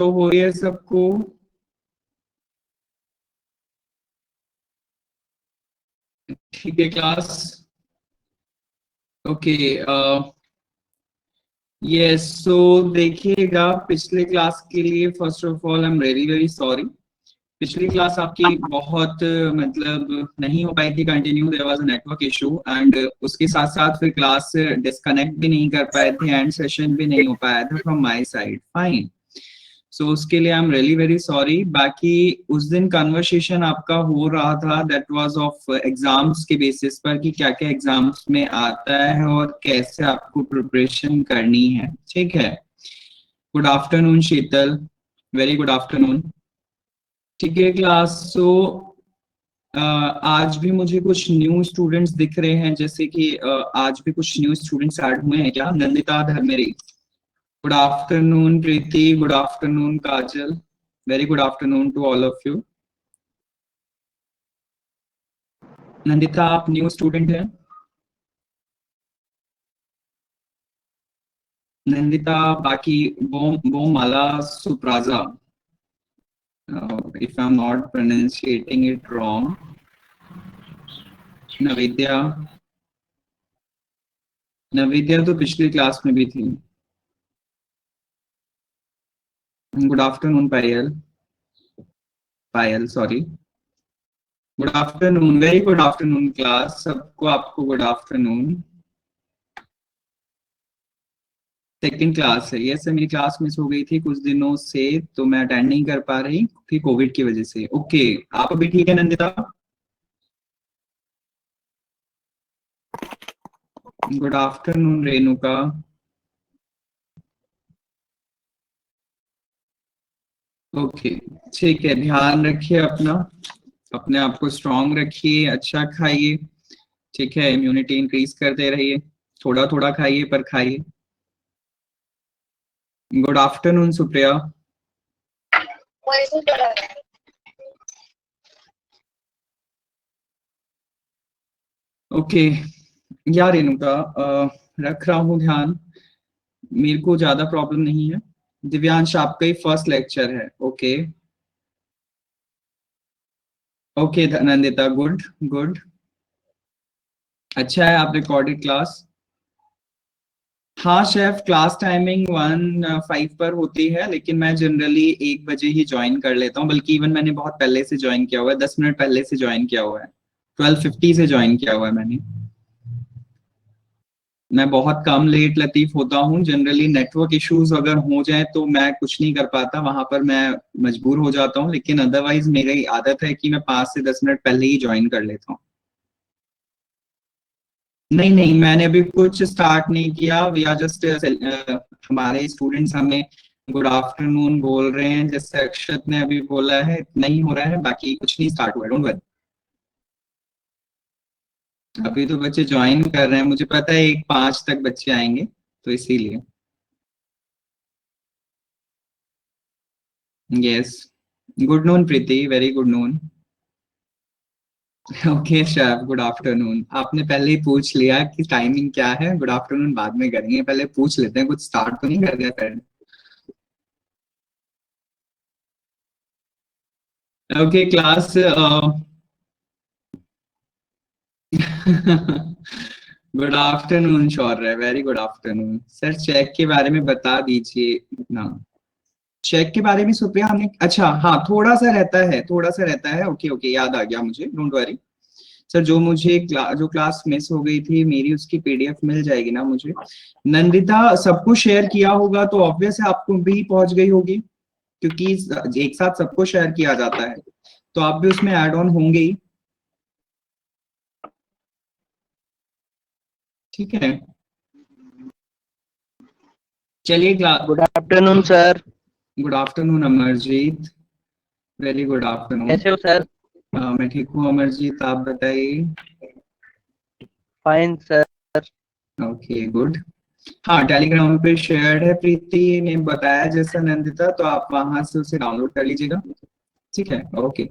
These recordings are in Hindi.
तो हो रही है सबको? ठीक है क्लास। ओके। यस, सो देखिएगा, पिछले क्लास के लिए first of all I am very very sorry. पिछली क्लास आपकी बहुत मतलब नहीं हो पाई थी continue, there was a network issue and उसके साथ साथ फिर क्लास डिस्कनेक्ट भी नहीं कर पाए थे एंड सेशन भी नहीं हो पाया था फ्रॉम माय साइड। फाइन, सो उसके लिए I am really very sorry. बाकी उस दिन कन्वर्सेशन आपका हो रहा था दैट वाज ऑफ एग्जाम्स के बेसिस पर कि क्या क्या एग्जाम्स में आता है और कैसे आपको प्रिपरेशन करनी है। ठीक है। गुड आफ्टरनून शीतल, वेरी गुड आफ्टरनून। ठीक है क्लास। सो आज भी मुझे कुछ न्यू स्टूडेंट्स दिख रहे हैं, जैसे कि आज भी कुछ न्यू स्टूडेंट्स ऐड हुए हैं क्या? Nandita Dharmeri, good afternoon. Preeti, good afternoon. Kajal, very good afternoon to all of you. Nandita, आप न्यू स्टूडेंट हैं? नंदिता, बाकी Bommala Supraja, if I am not pronounciating it wrong. Navidya, Navidya तो पिछली क्लास में भी थी। Good afternoon Payal, Payal sorry. Good afternoon, very good afternoon class सबको, आपको गुड आफ्टरनून। सेकंड क्लास है। यस, मेरी क्लास मिस हो गई थी कुछ दिनों से, तो मैं अटेंड नहीं कर पा रही थी कोविड की वजह से। ओके, आप अभी ठीक है Nandita? Good afternoon Renuka. Okay, ठीक है, ध्यान रखिए अपना, अपने आप को स्ट्रांग रखिए, अच्छा खाइए। ठीक है, इम्यूनिटी इंक्रीज करते रहिए, थोड़ा थोड़ा खाइए पर खाइए। Good afternoon Supriya. ओके यार रेणुका, रख रहा हूँ ध्यान, मेरे को ज्यादा प्रॉब्लम नहीं है। दिव्यांश, आपका ही फर्स्ट लेक्चर है। Okay. Okay Nandita, good good. अच्छा है आप रिकॉर्डेड क्लास। हाँ शेफ, क्लास टाइमिंग 1:05 पर होती है, लेकिन मैं जनरली 1 बजे ही ज्वाइन कर लेता हूँ, बल्कि इवन मैंने बहुत पहले से ज्वाइन किया हुआ है, 10 मिनट पहले से ज्वाइन किया हुआ है। 12:50 से ज्वाइन किया हुआ है मैंने। मैं बहुत कम लेट लतीफ होता हूँ, जनरली नेटवर्क इश्यूज अगर हो जाए तो मैं कुछ नहीं कर पाता, वहां पर मैं मजबूर हो जाता हूँ, लेकिन अदरवाइज मेरी आदत है कि मैं 5 से 10 मिनट पहले ही ज्वाइन कर लेता हूँ। नहीं नहीं, मैंने अभी कुछ स्टार्ट नहीं किया, वी आर जस्ट हमारे स्टूडेंट्स हमें गुड आफ्टरनून बोल रहे हैं, जैसे अक्षत ने अभी बोला है, नहीं हो रहा है, बाकी कुछ नहीं स्टार्ट हुआ, डोंट वरी। अभी तो बच्चे ज्वाइन कर रहे हैं, मुझे पता है 1:05 तक बच्चे आएंगे, तो इसीलिए। Yes, good noon Preeti, very good noon. Okay शेफ, गुड आफ्टरनून। आपने पहले ही पूछ लिया कि टाइमिंग क्या है, गुड आफ्टरनून बाद में करेंगे, पहले पूछ लेते हैं, कुछ स्टार्ट तो नहीं कर दिया फिर। Okay class. Good afternoon Shaurya, very good afternoon. Sir check के बारे में बता दीजिए ना। चेक के बारे में सुप्रिया हमने, अच्छा हाँ, थोड़ा सा रहता है। ओके ओके, याद आ गया मुझे, डोंट वरी। सर जो मुझे जो क्लास मिस हो गई थी मेरी, उसकी पीडीएफ मिल जाएगी ना मुझे? नंदिता, सबको शेयर किया होगा तो ऑब्वियस है आपको भी पहुंच गई होगी, क्योंकि एक साथ सबको शेयर किया जाता है, तो आप भी उसमें ऐड ऑन होंगे ही। ठीक है, चलिए class. Good afternoon sir. Good afternoon Amarjeet, very good afternoon. कैसे हो सर? मैं ठीक हूँ अमरजीत, आप बताइए। Fine sir. Okay good. हाँ, टेलीग्राम पे शेयर्ड है, प्रीति ने बताया जैसा नंदिता, तो आप वहां से उसे डाउनलोड कर लीजिएगा। ठीक है, okay.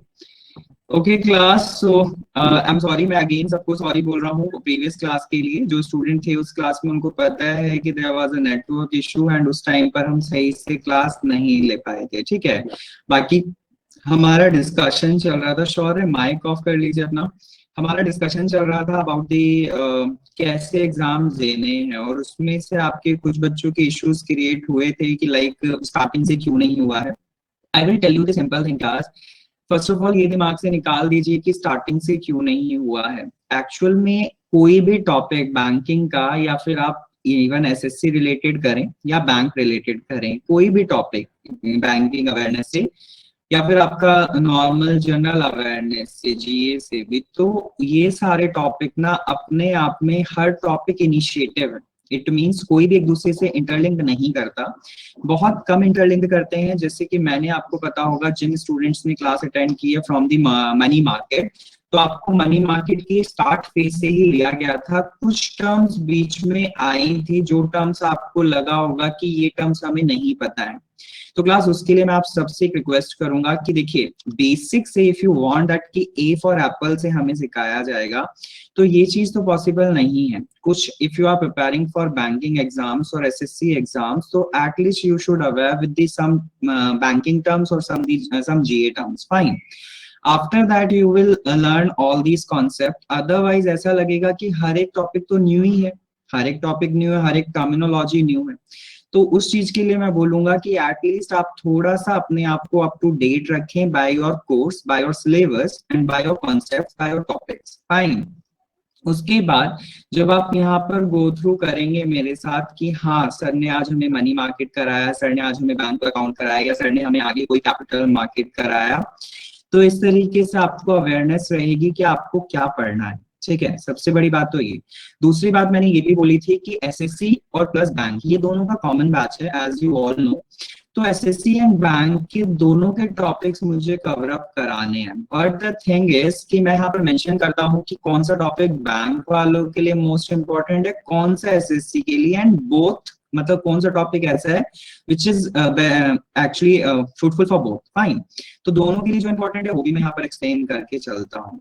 Okay class, so I am sorry, मैं अगेन सबको सॉरी बोल रहा हूँ प्रीवियस क्लास के लिए। जो स्टूडेंट थे उस क्लास में उनको पता है कि there was a network issue and उस टाइम पर हम सही से क्लास नहीं ले पाए थे, ठीक है। बाकी हमारा डिस्कशन चल रहा था, श्योर है माइक ऑफ कर लीजिए अपना। हमारा डिस्कशन चल रहा था अबाउट दी कैसे एग्जाम देने हैं, और उसमें से आपके कुछ बच्चों के इश्यूज क्रिएट हुए थे कि लाइक स्टार्टिंग से क्यों नहीं हुआ है। I will tell you the simple thing class. First of all ये दिमाग से निकाल दीजिए कि स्टार्टिंग से क्यों नहीं हुआ है। एक्चुअल में कोई भी टॉपिक बैंकिंग का, या फिर आप इवन एसएससी रिलेटेड करें या बैंक रिलेटेड करें, कोई भी टॉपिक बैंकिंग अवेयरनेस से या फिर आपका नॉर्मल जनरल अवेयरनेस से, जीए से भी, तो ये सारे टॉपिक ना अपने आप में हर टॉपिक इनिशिएटिव है। इट मीन्स कोई भी एक दूसरे से इंटरलिंक नहीं करता, बहुत कम इंटरलिंक करते हैं। जैसे कि मैंने, आपको पता होगा जिन स्टूडेंट्स ने क्लास अटेंड की है फ्रॉम दी मनी मार्केट, तो आपको मनी मार्केट की स्टार्ट फेज से ही लिया गया था। कुछ टर्म्स बीच में आई थी, जो टर्म्स आपको लगा होगा कि ये टर्म्स हमें नहीं पता है। तो क्लास उसके लिए मैं आप सबसे एक रिक्वेस्ट करूंगा कि देखिए, बेसिक से इफ यू वांट दैट कि ए फॉर एप्पल से हमें सिखाया जाएगा, तो ये चीज तो पॉसिबल नहीं है। कुछ if you are preparing for banking exams और एसएससी एग्जाम्स, तो at least you should aware with the some banking terms और some GA terms, fine. After that you will learn all these concept. Otherwise ऐसा लगेगा कि हर एक टॉपिक तो न्यू ही है, हर एक टॉपिक न्यू है, हर एक टर्मिनोलॉजी न्यू है। तो उस चीज के लिए मैं बोलूंगा कि एटलीस्ट आप थोड़ा सा अपने आप को अप टू डेट रखें by your course, by your syllabus and by your concept, by your topics, fine. उसके बाद जब आप यहाँ पर गो थ्रू करेंगे मेरे साथ कि हाँ सर ने आज हमें मनी मार्केट कराया, सर ने आज हमें बैंक अकाउंट कराया, या सर ने हमें आगे कोई कैपिटल मार्केट कराया, तो इस तरीके से आपको अवेयरनेस रहेगी कि आपको क्या पढ़ना है, ठीक है। सबसे बड़ी बात तो ये। दूसरी बात मैंने ये भी बोली थी कि एसएससी और प्लस बैंक ये दोनों का कॉमन बैच है, एज यू ऑल नो। तो एसएससी एंड बैंक के दोनों के टॉपिक्स मुझे कवर अप कराने हैं। बट द थिंग इज कि मैं यहाँ पर मेंशन करता हूँ कि कौन सा टॉपिक बैंक वालों के लिए मोस्ट इंपॉर्टेंट है, कौन सा एसएससी के लिए, एंड बोथ, मतलब कौन सा टॉपिक ऐसा है which is actually fruitful for both, fine. तो दोनों के लिए जो इंपॉर्टेंट है वो भी मैं यहाँ पर एक्सप्लेन करके चलता हूँ।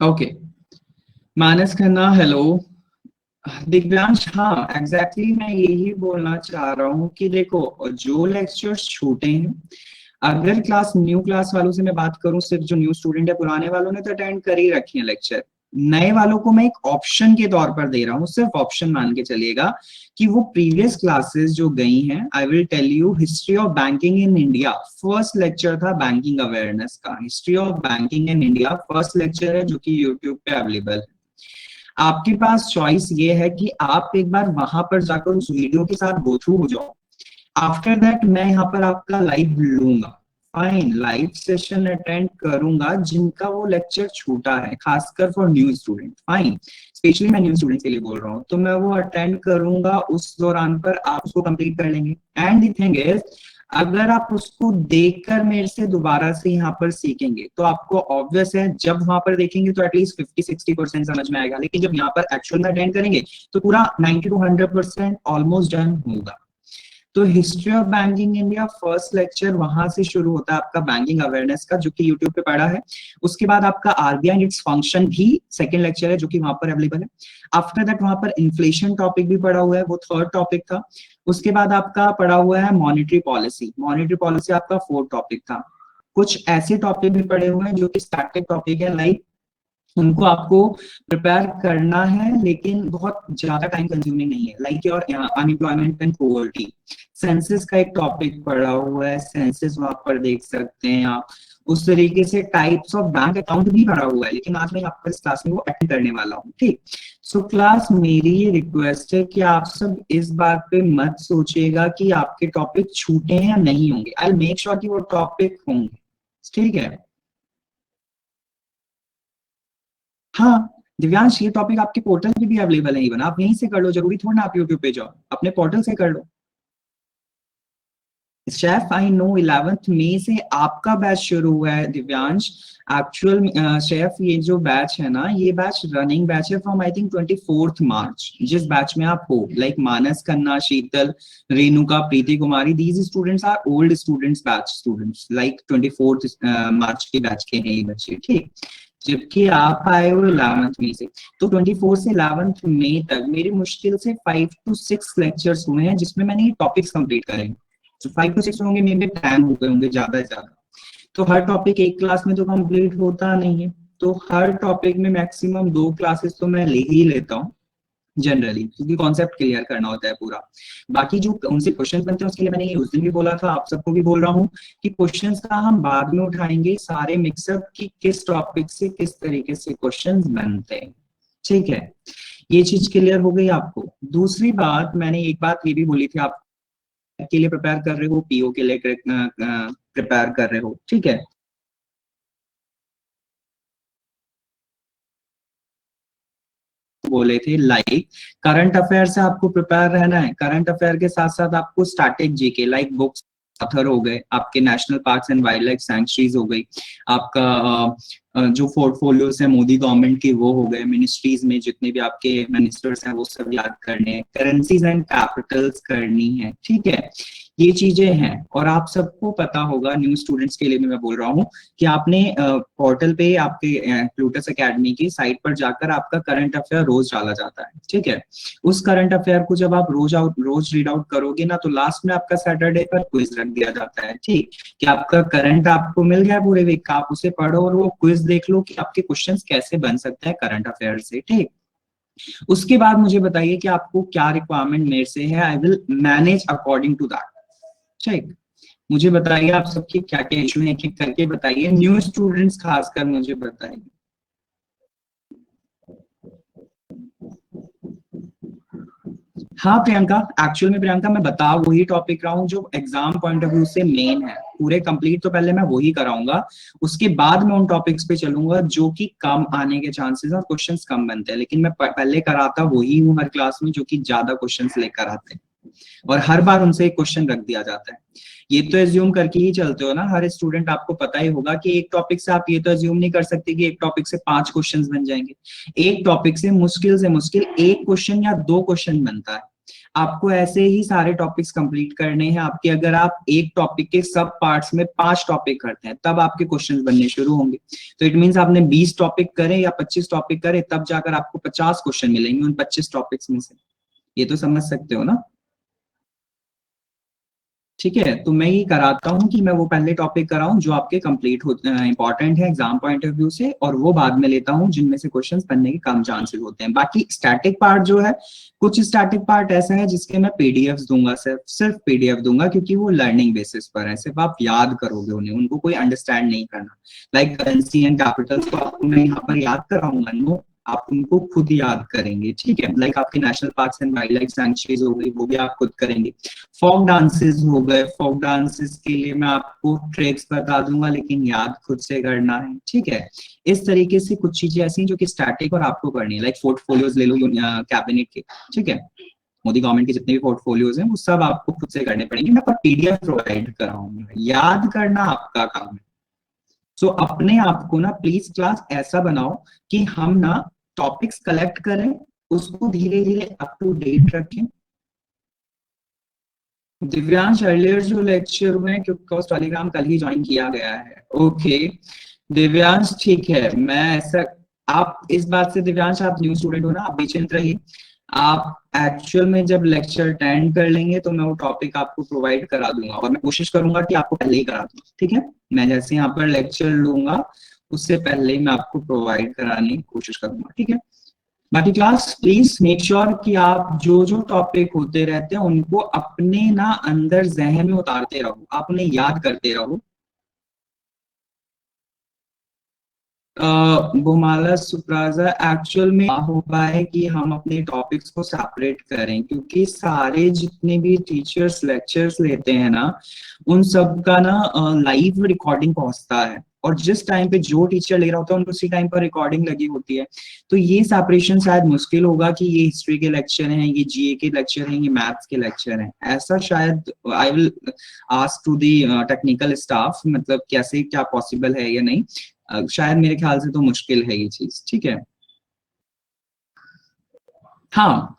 ओके, मानस खन्ना, हेलो। दिव्यांश, हाँ एग्जैक्टली मैं यही बोलना चाह रहा हूँ कि देखो, जो लेक्चर्स छूटे हैं, अगर न्यू क्लास वालों से मैं बात करूं, सिर्फ जो न्यू स्टूडेंट है, पुराने वालों ने तो अटेंड कर ही रखी है लेक्चर। नए वालों को मैं एक ऑप्शन के तौर पर दे रहा हूँ, सिर्फ ऑप्शन मान के चलिएगा कि वो प्रीवियस क्लासेस जो गई हैं, I will tell you history of banking in India, first lecture था बैंकिंग अवेयरनेस का। History of banking in India first lecture है, जो कि यूट्यूब पे अवेलेबल है। आपके पास चॉइस ये है कि आप एक बार वहां पर जाकर उस वीडियो के साथ गो थ्रू हो जाओ। आफ्टर दैट मैं यहाँ पर आपका लाइव लूंगा, फाइन, लाइव सेशन अटेंड करूंगा जिनका वो लेक्चर छूटा है, खासकर for new student, fine. Specially मैं न्यू स्टूडेंट के लिए बोल रहा हूँ, तो मैं वो अटेंड करूंगा। उस दौरान पर आप उसको कंप्लीट कर लेंगे। एंड द थिंग इज, अगर आप उसको देखकर मेरे से दोबारा से यहाँ पर सीखेंगे, तो आपको ऑब्वियस है जब वहां पर देखेंगे तो एटलीस्ट 50-60% समझ में आएगा, लेकिन जब यहाँ पर एक्चुअल में अटेंड करेंगे तो पूरा 90 to 100% ऑलमोस्ट डन होगा। तो history of banking India first lecture वहां से शुरू होता है आपका बैंकिंग अवेयरनेस का, जो कि यूट्यूब पे पड़ा है। उसके बाद आपका आरबीआई एंड इट्स फंक्शन भी सेकंड लेक्चर है, जो कि वहां पर अवेलेबल है। आफ्टर दैट वहां पर इन्फ्लेशन टॉपिक भी पड़ा हुआ है, वो थर्ड टॉपिक था। उसके बाद आपका पड़ा हुआ है मॉनेटरी पॉलिसी, मॉनेटरी पॉलिसी आपका फोर्थ टॉपिक था। कुछ ऐसे टॉपिक भी पड़े हुए हैं जो कि स्टैटिक टॉपिक है, लाइक उनको आपको प्रिपेयर करना है, लेकिन बहुत ज्यादा टाइम कंज्यूमिंग नहीं है, like your unemployment and poverty. Census का एक टॉपिक पड़ा हुआ है, सेंसस वहां पर देख सकते हैं आप। उस तरीके से टाइप्स ऑफ बैंक अकाउंट भी पड़ा हुआ है, लेकिन आज मैं आपको इस क्लास में वो अटेंड करने वाला हूँ, ठीक। सो क्लास, मेरी ये रिक्वेस्ट है कि आप सब इस बात पे मत सोचिएगा कि आपके टॉपिक छूटे हैं या नहीं होंगे। आई मेक श्योर कि वो टॉपिक होंगे, ठीक है। हाँ दिव्यांश, ये टॉपिक आपके पोर्टल पे भी अवेलेबल है, इवन आप यहीं से कर लो, जरूरी थोड़ा ना आप यूट्यूब पे जाओ, अपने पोर्टल से कर लो। शेफ आई नो 11th मई से आपका बैच शुरू हुआ है दिव्यांश। एक्चुअल शेफ ये जो बैच है ना, ये बैच रनिंग बैच है from I think 24th March, जिस बैच में आप हो, like Manas Khanna, Sheetal, Renuka, Preeti Kumari, these students are old students, batch students, like 24th March के बैच के हैं ये बच्चे, ठीक। जबकि आप आए हो 11th मई से, तो 24 से 11th मई तक मेरी मुश्किल से 5 to 6 लेक्चर्स हुए हैं जिसमें मैंने ये टॉपिक्स कंप्लीट करे हैं। तो 5 to 6 होंगे, मे बी 10 हो गए होंगे ज्यादा से ज्यादा। तो हर टॉपिक एक क्लास में तो कंप्लीट होता नहीं है, तो हर टॉपिक में मैक्सिमम 2 क्लासेस तो मैं ले ही लेता हूँ जनरली, क्योंकि कॉन्सेप्ट क्लियर करना होता है पूरा। बाकी जो उनसे क्वेश्चंस बनते हैं उसके लिए मैंने ये उस दिन भी बोला था, आप सबको भी बोल रहा हूँ कि क्वेश्चंस का हम बाद में उठाएंगे सारे मिक्सअप की किस टॉपिक से किस तरीके से क्वेश्चंस बनते हैं, ठीक है। ये चीज क्लियर हो गई आपको। दूसरी बात, मैंने एक बात ये भी बोली थी, आप के लिए प्रिपेयर कर रहे हो, पीओ के लिए प्रिपेयर कर रहे हो, ठीक है। बोले थे लाइक करंट अफेयर से आपको प्रिपेयर रहना है, करंट अफेयर के साथ साथ आपको static GK like books author हो गए, आपके national parks and wild life sanctuaries हो गई, आपका जो पोर्टफोलियोज है मोदी गवर्नमेंट की वो हो गए, मिनिस्ट्रीज में जितने भी आपके मिनिस्टर्स हैं वो सब याद करने हैं, करेंसीज एंड कैपिटल्स करनी है, ठीक है। ये चीजें हैं। और आप सबको पता होगा, न्यू स्टूडेंट्स के लिए भी मैं बोल रहा हूँ कि आपने पोर्टल पे आपके प्लूटस एकेडमी की साइट पर जाकर आपका करंट अफेयर रोज डाला जाता है, ठीक है। उस करंट अफेयर को जब आप रोज रीड आउट करोगे ना, तो लास्ट में आपका सैटरडे पर क्विज रख दिया जाता है, ठीक। कि आपका करंट आपको मिल गया पूरे वीक का, आप उसे पढ़ो और वो क्विज देख लो कि आपके क्वेश्चंस कैसे बन सकते हैं करंट अफेयर से, ठीक। उसके बाद मुझे बताइए कि आपको क्या रिक्वायरमेंट मेरे से है, I will manage according to that, ठीक। मुझे बताइए आप सबके क्या क्या इशू है, एक एक करके बताइए, न्यू स्टूडेंट्स खासकर मुझे बताइए। हाँ प्रियंका, एक्चुअल में प्रियंका मैं बता वही टॉपिक रहा हूँ जो एग्जाम पॉइंट ऑफ व्यू से मेन है, पूरे कंप्लीट तो पहले मैं वही कराऊंगा, उसके बाद मैं उन टॉपिक्स पे चलूंगा जो कि कम आने के चांसेस और क्वेश्चंस कम बनते हैं, लेकिन मैं पहले कराता वही हूँ हर क्लास में जो कि ज्यादा क्वेश्चंस लेकर आते हैं और हर बार उनसे एक क्वेश्चन रख दिया जाता है। ये तो एज्यूम करके ही चलते हो ना हर स्टूडेंट, आपको पता ही होगा कि एक टॉपिक से आप ये तो एज्यूम नहीं कर सकते कि एक टॉपिक से 5 क्वेश्चंस बन जाएंगे। एक टॉपिक से मुश्किल एक क्वेश्चन या 2 क्वेश्चन बनता है। आपको ऐसे ही सारे टॉपिक्स कंप्लीट करने हैं आपके, अगर आप एक टॉपिक के सब पार्ट्स में 5 टॉपिक करते हैं तब आपके क्वेश्चंस बनने शुरू होंगे। तो इट मींस आपने 20 टॉपिक करे या 25 टॉपिक करे तब जाकर आपको 50 क्वेश्चन मिलेंगे उन 25 टॉपिक्स में से। ये तो समझ सकते हो ना, ठीक है। तो मैं ये कराता हूँ कि मैं वो पहले टॉपिक कराऊं जो आपके कंप्लीट होते हैं, इंपॉर्टेंट है एग्जाम पॉइंट ऑफ व्यू से, और वो बाद में लेता हूँ जिनमें से क्वेश्चंस बनने के कम चांसेस होते हैं। बाकी स्टैटिक पार्ट जो है, कुछ स्टैटिक पार्ट ऐसा है जिसके मैं पीडीएफ दूंगा, सिर्फ पीडीएफ दूंगा, क्योंकि वो लर्निंग बेसिस पर है, सिर्फ आप याद करोगे उन्हें, उनको कोई अंडरस्टैंड नहीं करना। लाइक करेंसी एंड कैपिटल्स को आपको मैं यहाँ पर याद कराऊंगा, नो, आप उनको खुद याद करेंगे, ठीक है। लाइक आपके national parks and wild life sanctuaries हो गई, वो भी आप खुद करेंगे। फोक डांसेस हो गए, फोक डांसेस के लिए मैं आपको ट्रिक्स बता दूंगा, लेकिन याद खुद से करना है, ठीक है। इस तरीके से कुछ चीजें ऐसी हैं जो कि स्टैटिक और आपको करनी है, लाइक पोर्टफोलियोज ले लो कैबिनेट के, ठीक है। मोदी गवर्नमेंट के जितने भी पोर्टफोलियोज हैं वो सब आपको खुद से करने पड़ेंगे, मैं पर पीडीएफ प्रोवाइड कराऊंगा, याद करना आपका काम है। सो अपने आप को ना प्लीज क्लास ऐसा बनाओ कि हम ना टॉपिक्स कलेक्ट करें, उसको धीरे धीरे अप टू डेट रखें। दिव्यांश अर्लियर जो लेक्चर हुए हैं, क्योंकि टेलीग्राम कल ही ज्वाइन किया गया है, ओके दिव्यांश, ठीक है। मैं ऐसा, आप इस बात से दिव्यांश, आप न्यू स्टूडेंट हो ना, आप बेचिंत रहिए। आप एक्चुअल में जब लेक्चर अटेंड कर लेंगे तो मैं वो टॉपिक आपको प्रोवाइड करा दूंगा, और मैं कोशिश करूंगा कि आपको पहले ही करा दूं, ठीक है। मैं जैसे यहाँ पर लेक्चर लूंगा उससे पहले ही मैं आपको प्रोवाइड कराने की कोशिश करूंगा, ठीक है। बाकी क्लास प्लीज मेक श्योर कि आप जो जो टॉपिक होते रहते हैं उनको अपने ना अंदर जहन में उतारते रहो, आप उन्हें याद करते रहो। भोमाला सुप्राजा, एक्चुअल में हो पाए कि हम अपने टॉपिक्स को सेपरेट करें, क्योंकि सारे जितने भी टीचर्स लेक्चर्स लेते हैं ना, उन सब का ना लाइव रिकॉर्डिंग पहुंचता है, और जिस टाइम पे जो टीचर ले रहा होता है उनको उसी टाइम पर रिकॉर्डिंग लगी होती है। तो ये सेपरेशन शायद मुश्किल होगा कि ये हिस्ट्री के लेक्चर हैं, ये जीए के लेक्चर हैं, ये मैथ्स के लेक्चर हैं, ऐसा शायद I will ask to the technical staff, मतलब कैसे क्या पॉसिबल है या नहीं। शायद मेरे ख्याल से तो मुश्किल है ये चीज, ठीक है। हाँ,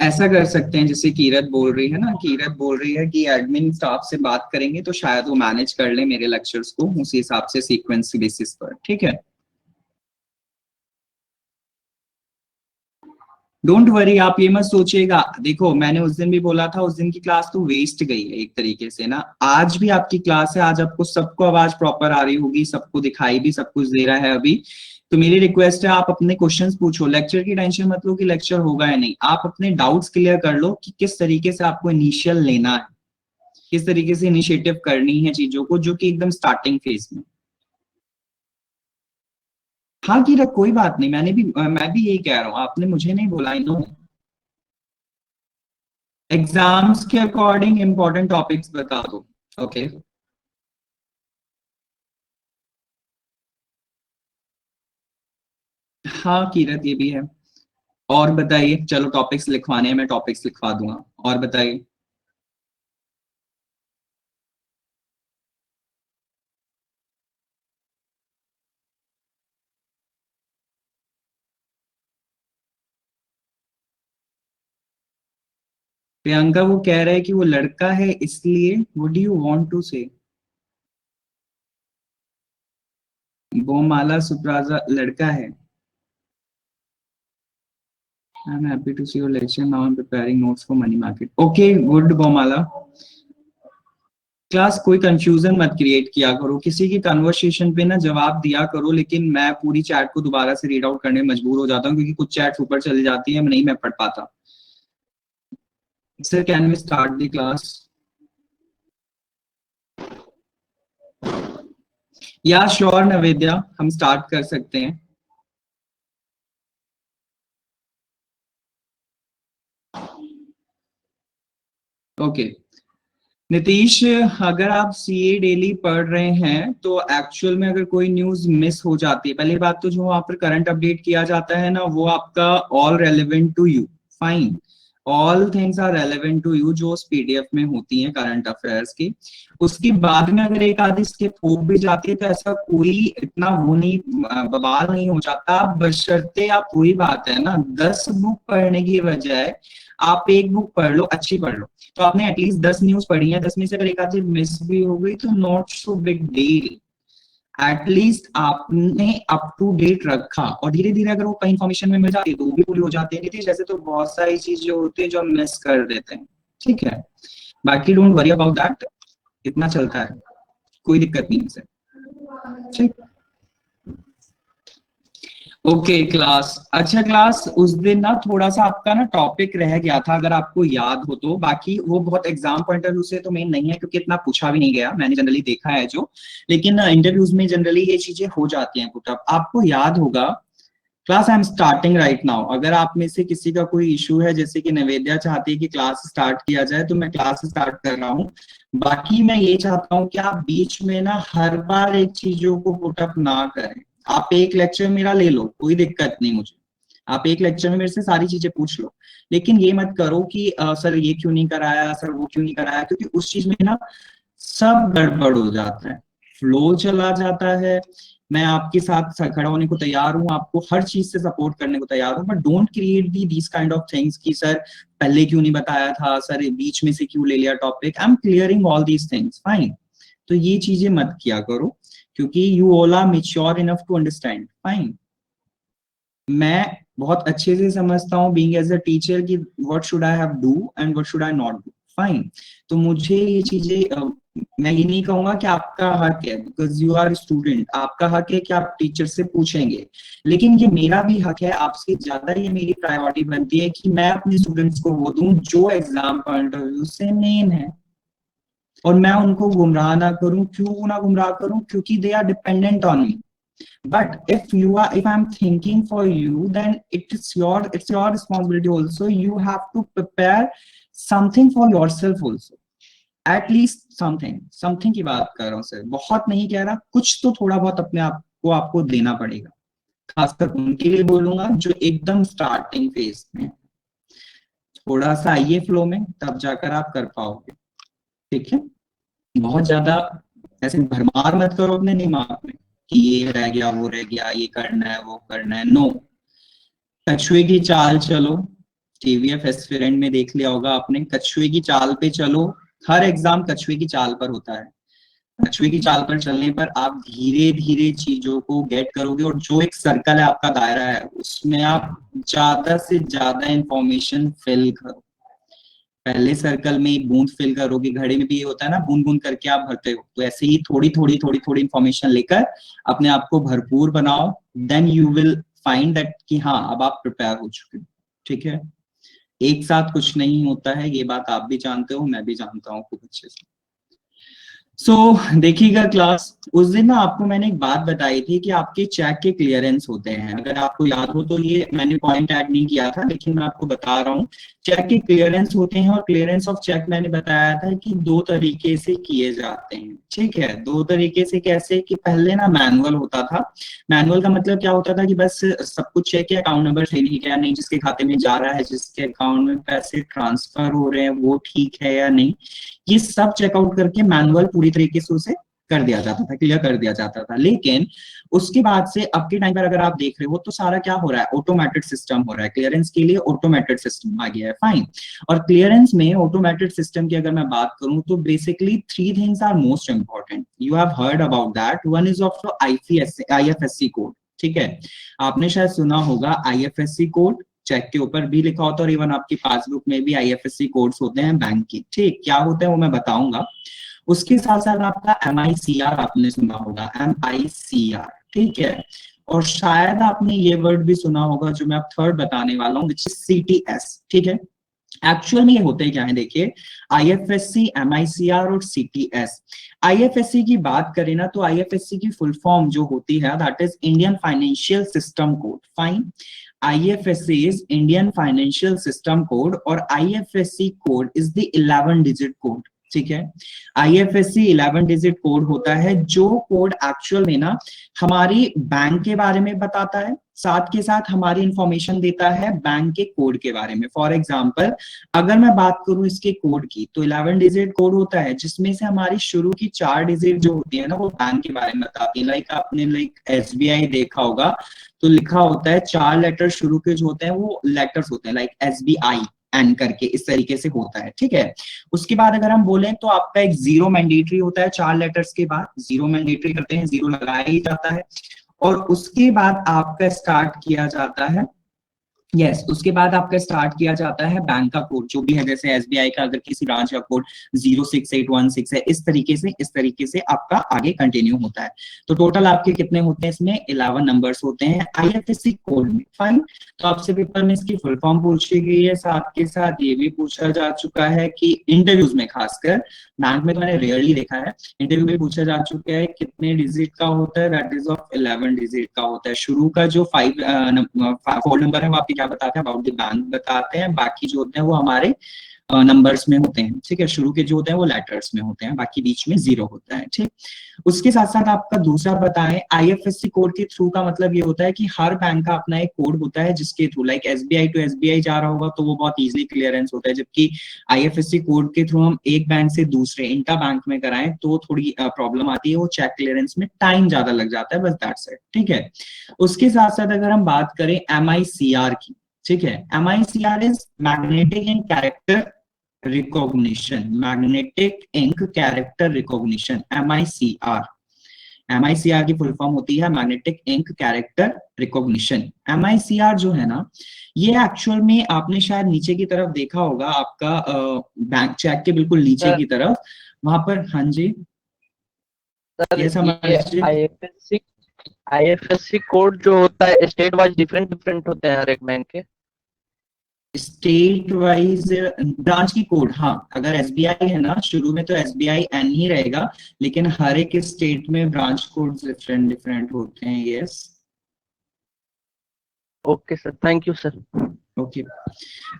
ऐसा कर सकते हैं, जैसे कीरत बोल रही है ना, कीरत बोल रही है कि एडमिन स्टाफ से बात करेंगे तो शायद वो मैनेज कर ले मेरे लेक्चर्स को उसी हिसाब से सीक्वेंस बेसिस पर, ठीक है। डोंट वरी, आप ये मत सोचिएगा, देखो मैंने उस दिन भी बोला था, उस दिन की क्लास तो वेस्ट गई है एक तरीके से ना। आज भी आपकी क्लास है, आज आपको सबको आवाज प्रॉपर आ रही होगी, सबको दिखाई भी सब कुछ दे रहा है अभी। तो मेरी रिक्वेस्ट है आप अपने क्वेश्चंस पूछो, लेक्चर की टेंशन मत लो कि लेक्चर होगा या नहीं, आप अपने डाउट्स क्लियर कर लो कि किस तरीके से आपको इनिशियल लेना है, किस तरीके से इनिशिएटिव करनी है चीजों को, जो कि एकदम स्टार्टिंग फेज में। हाँ कीरत, कोई बात नहीं, मैं भी यही कह रहा हूँ, आपने मुझे नहीं बोला, नो। एग्जाम्स के अकॉर्डिंग इंपॉर्टेंट टॉपिक्स बता दो। ओके। हाँ कीरत, ये भी है। और बताइए, चलो टॉपिक्स लिखवाने हैं, मैं टॉपिक्स लिखवा दूंगा, और बताइए। प्रियंका वो कह रहे हैं कि वो लड़का है इसलिए, what do you want to say. Bomala Supraja लड़का है। I am happy to see your lecture, now I am preparing notes for money market. Okay good Bomala. Class कोई कंफ्यूजन मत क्रिएट किया करो, किसी की कन्वर्सेशन पे ना जवाब दिया करो, लेकिन मैं पूरी चैट को दोबारा से रीड आउट करने में मजबूर हो जाता हूँ, क्योंकि कुछ चैट्स ऊपर चली जाती है, नहीं मैं पढ़ पाता। Sir can we start the class. Yeah sure Navedya, हम स्टार्ट कर सकते हैं। ओके नीतीश, अगर आप सीए डेली पढ़ रहे हैं तो एक्चुअल में अगर कोई न्यूज मिस हो जाती है, पहली बात तो जो वहां पर करंट अपडेट किया जाता है ना, वो आपका all relevant to you, fine, all things are relevant to you, जो उस पीडीएफ में होती हैं करंट अफेयर्स की। उसके बाद में अगर एक आधी स्किप हो भी जाती है तो ऐसा कोई इतना वो नहीं, बवाल नहीं हो जाता, बशर्ते आप, वही बात है ना, 10 बुक पढ़ने की बजाय आप एक बुक पढ़ लो, अच्छी पढ़ लो। तो आपने एटलीस्ट 10 न्यूज पढ़ी है, 10 में से अगर एक आधी मिस भी हो गई तो not so big deal, at least आपने अप टू डेट रखा, और धीरे धीरे अगर वो कहीं इन्फॉर्मेशन में मिल जाती है तो वो भी पूरी हो जाती है। नहीं जैसे तो बहुत सारी चीजें होती है जो हम मिस कर देते हैं, ठीक है। बाकी डोंट वरी अबाउट दैट, इतना चलता है, कोई दिक्कत नहीं है, ठीक। ओके क्लास, अच्छा क्लास, उस दिन ना थोड़ा सा आपका ना टॉपिक रह गया था, अगर आपको याद हो तो, बाकी वो बहुत एग्जाम पॉइंट ऑफ व्यू से तो मेन नहीं है, क्योंकि इतना पूछा भी नहीं गया, मैंने जनरली देखा है जो, लेकिन इंटरव्यूज में जनरली ये चीजें हो जाती हैं पुटअप, आपको याद होगा। Class I am starting right now, अगर आप में से किसी का कोई इशू है, जैसे कि नवेद्या चाहती है कि क्लास स्टार्ट किया जाए, तो मैं क्लास स्टार्ट कर रहा हूँ। बाकी मैं ये चाहता हूँ कि आप बीच में ना हर बार एक चीजों को पुटअप ना करें। आप एक लेक्चर मेरा ले लो, कोई दिक्कत नहीं मुझे, आप एक लेक्चर में मेरे से सारी चीजें पूछ लो, लेकिन ये मत करो कि सर ये क्यों नहीं कराया, सर वो क्यों नहीं कराया, क्योंकि उस चीज में ना सब गड़बड़ हो जाता है, फ्लो चला जाता है। मैं आपके साथ खड़ा होने को तैयार हूँ, आपको हर चीज से सपोर्ट करने को तैयार हूँ, but don't create the these kind of things कि सर पहले क्यों नहीं बताया था, सर बीच में से क्यों ले लिया topic, I am clearing all these things, fine. तो ये चीजें मत किया करो, क्योंकि you all are mature enough to understand, fine. मैं बहुत अच्छे से समझता हूँ बीइंग एज अ टीचर कि what should I have do and what should I not do, fine. तो मुझे ये चीजें मैं ये नहीं कहूंगा कि आपका हक है, बिकॉज यू आर स्टूडेंट, आपका हक है कि आप टीचर से पूछेंगे, लेकिन ये मेरा भी हक है, आपसे ज्यादा ये मेरी प्रायोरिटी बनती है कि मैं अपने स्टूडेंट्स को वो दूं जो एग्जाम पॉइंट ऑफ व्यू से मेन है, और मैं उनको गुमराह ना करूं, क्यों ना गुमराह करूं, क्योंकि they are dependent on me. But if I'm thinking for you, then it's your responsibility also, you have to prepare something for yourself also, at least something something की बात कर रहा हूँ सर, बहुत नहीं कह रहा, कुछ तो थोड़ा बहुत अपने आप को आपको देना पड़ेगा। खासकर उनके लिए बोलूंगा जो एकदम स्टार्टिंग फेज में, थोड़ा सा आइए फ्लो में, तब जाकर आप कर पाओगे। ठीक है, बहुत ज्यादा ऐसे भरमार मत करो अपने दिमाग में कि ये रह गया वो रह गया, ये करना है वो करना है, नो। कछुए की चाल चलो, टीवीएफ एस्पिरेंट में देख लिया होगा आपने, कछुए की चाल पे चलो। हर एग्जाम कछुए की चाल पर होता है। कछुए की चाल पर चलने पर आप धीरे धीरे चीजों को गेट करोगे, और जो एक सर्कल है आपका दायरा है, उसमें आप ज्यादा से ज्यादा इंफॉर्मेशन फिल करो। पहले सर्कल में एक बूंद फिल करोगे, घड़े में भी ये होता है ना, बूंद बूंद करके आप भरते हो, तो ऐसे ही थोड़ी थोड़ी थोड़ी थोड़ी इंफॉर्मेशन लेकर अपने आप को भरपूर बनाओ। Then you will find that कि हाँ अब आप प्रिपेयर हो चुके हो। ठीक है, एक साथ कुछ नहीं होता है, ये बात आप भी जानते हो, मैं भी जानता हूँ खूब अच्छे से। सो देखिएगा क्लास, उस दिन ना आपको मैंने एक बात बताई थी कि आपके चेक के क्लियरेंस होते हैं, अगर आपको याद हो तो, ये मैंने पॉइंट ऐड नहीं किया था लेकिन मैं आपको बता रहा हूँ। चेक के क्लियरेंस होते हैं, और क्लियरेंस ऑफ चेक मैंने बताया था कि दो तरीके से किए जाते हैं। ठीक है, दो तरीके से कैसे, कि पहले ना मैनुअल होता था। मैनुअल का मतलब क्या होता था कि बस सब कुछ चेक किया, अकाउंट नंबर सही है क्या नहीं, जिसके खाते में जा रहा है, जिसके अकाउंट में पैसे ट्रांसफर हो रहे हैं वो ठीक है या नहीं, ये सब चेकआउट करके मैनुअल पूरी तरीके से उसे कर दिया जाता था, क्लियर कर दिया जाता था। लेकिन उसके बाद से अब के टाइम पर अगर आप देख रहे हो तो सारा क्या हो रहा है, ऑटोमेटेड सिस्टम हो रहा है। क्लियरेंस के लिए ऑटोमेटेड सिस्टम आ गया है, फाइन। और क्लियरेंस में ऑटोमेटेड सिस्टम की अगर मैं बात करूं तो basically three things are most important, you have heard about that. One is of IFSC code. ठीक है, आपने शायद सुना होगा आईएफएससी कोड, चेक के ऊपर भी लिखा होता है, और इवन आपकी पासबुक में भी आईएफएससी कोड्स होते हैं बैंक की। ठीक, क्या होते हैं वो मैं बताऊंगा। उसके साथ साथ आपका एमआईसीआर आपने सुना होगा, एमआईसीआर। ठीक है, और शायद आपने ये वर्ड भी सुना होगा जो मैं अब थर्ड बताने वाला हूँ, विच इज सीटीएस। ठीक है, एक्चुअल में ये होते क्या है, देखिए, आईएफएससी, एमआईसीआर और सीटीएस। आईएफएससी की बात करें ना, तो आईएफएससी की फुल फॉर्म जो होती है that is Indian financial system code, fine. IFSC is Indian Financial System Code, और IFSC code is the 11 digit code. ठीक है, IFSC 11 डिजिट कोड होता है, जो कोड एक्चुअल में ना हमारी बैंक के बारे में बताता है, साथ के साथ हमारी इंफॉर्मेशन देता है बैंक के कोड के बारे में। फॉर एग्जांपल, अगर मैं बात करूं इसके कोड की, तो 11 डिजिट कोड होता है जिसमें से हमारी शुरू की 4 डिजिट जो होती है ना, वो बैंक के बारे में बताती है। लाइक आपने SBI देखा होगा, तो लिखा होता है 4 लेटर शुरू के जो होते हैं वो लेटर्स होते हैं, लाइक SBI एन करके, इस तरीके से होता है। ठीक है, उसके बाद अगर हम बोलें तो आपका एक जीरो मैंडेटरी होता है, 4 लेटर्स के बाद जीरो मैंडेटरी करते हैं, जीरो लगाया ही जाता है। और उसके बाद आपका स्टार्ट किया जाता है, उसके बाद आपका स्टार्ट किया जाता है बैंक का कोड जो भी है, जैसे एसबीआई का अगर किसी ब्रांच का कोड 06816 है, इस तरीके से आपका आगे कंटिन्यू होता है। तो टोटल आपके कितने होते हैं इसमें, 11 नंबर्स होते हैं आईएफएससी कोड में, फाइन। तो आपसे पेपर में इसकी फुल फॉर्म पूछी गई है, साथ के साथ ये भी पूछा जा चुका है कि इंटरव्यूज में, खासकर बैंक में तो मैंने रेयरली देखा है, इंटरव्यू में पूछा जा चुका है कितने डिजिट का होता है, दैट इज ऑफ 11 डिजिट का होता है। शुरू का जो 4 नंबर है वो आपके क्या बताते हैं, अबाउट द बैंक बताते हैं, बाकी जो होते हैं वो हमारे नंबर्स में होते हैं। ठीक है, शुरू के जो होते हैं वो लेटर्स में होते हैं, बाकी बीच में जीरो होता है। ठीक, उसके साथ साथ आपका दूसरा बताएं, आईएफएससी कोड के थ्रू का मतलब ये होता है कि हर बैंक का अपना एक कोड होता है जिसके थ्रू, लाइक एसबीआई टू एसबीआई जा रहा होगा तो वो बहुत इजीली क्लियरेंस होता है, जबकि आईएफएससी कोड के थ्रू हम एक बैंक से दूसरे इंटा बैंक में कराएं तो थोड़ी प्रॉब्लम आती है, वो चेक क्लियरेंस में टाइम ज्यादा लग जाता है, बस दैट्स इट। ठीक है, उसके साथ साथ अगर हम बात करें एमआईसीआर की, ठीक है, MICR is magnetic and character recognition, magnetic ink character recognition, MICR. MICR की फुल फॉर्म होती है magnetic ink character recognition. MICR जो है ना, ये एक्चुअल में आपने शायद नीचे की तरफ देखा होगा, आपका बैंक चेक के बिल्कुल नीचे की तरफ, वहां पर, हाँ जी, सर ये ये समझिए, आईएफएससी कोड जो होता है स्टेट वाइज डिफरेंट डिफरेंट होते हैं हर एक बैंक के। स्टेट वाइज ब्रांच की कोड, हाँ, अगर एसबीआई है ना, शुरू में तो एसबीआई एन ही रहेगा, लेकिन हर एक स्टेट में ब्रांच कोड डिफरेंट डिफरेंट होते हैं। Yes, okay sir, thank you sir. Okay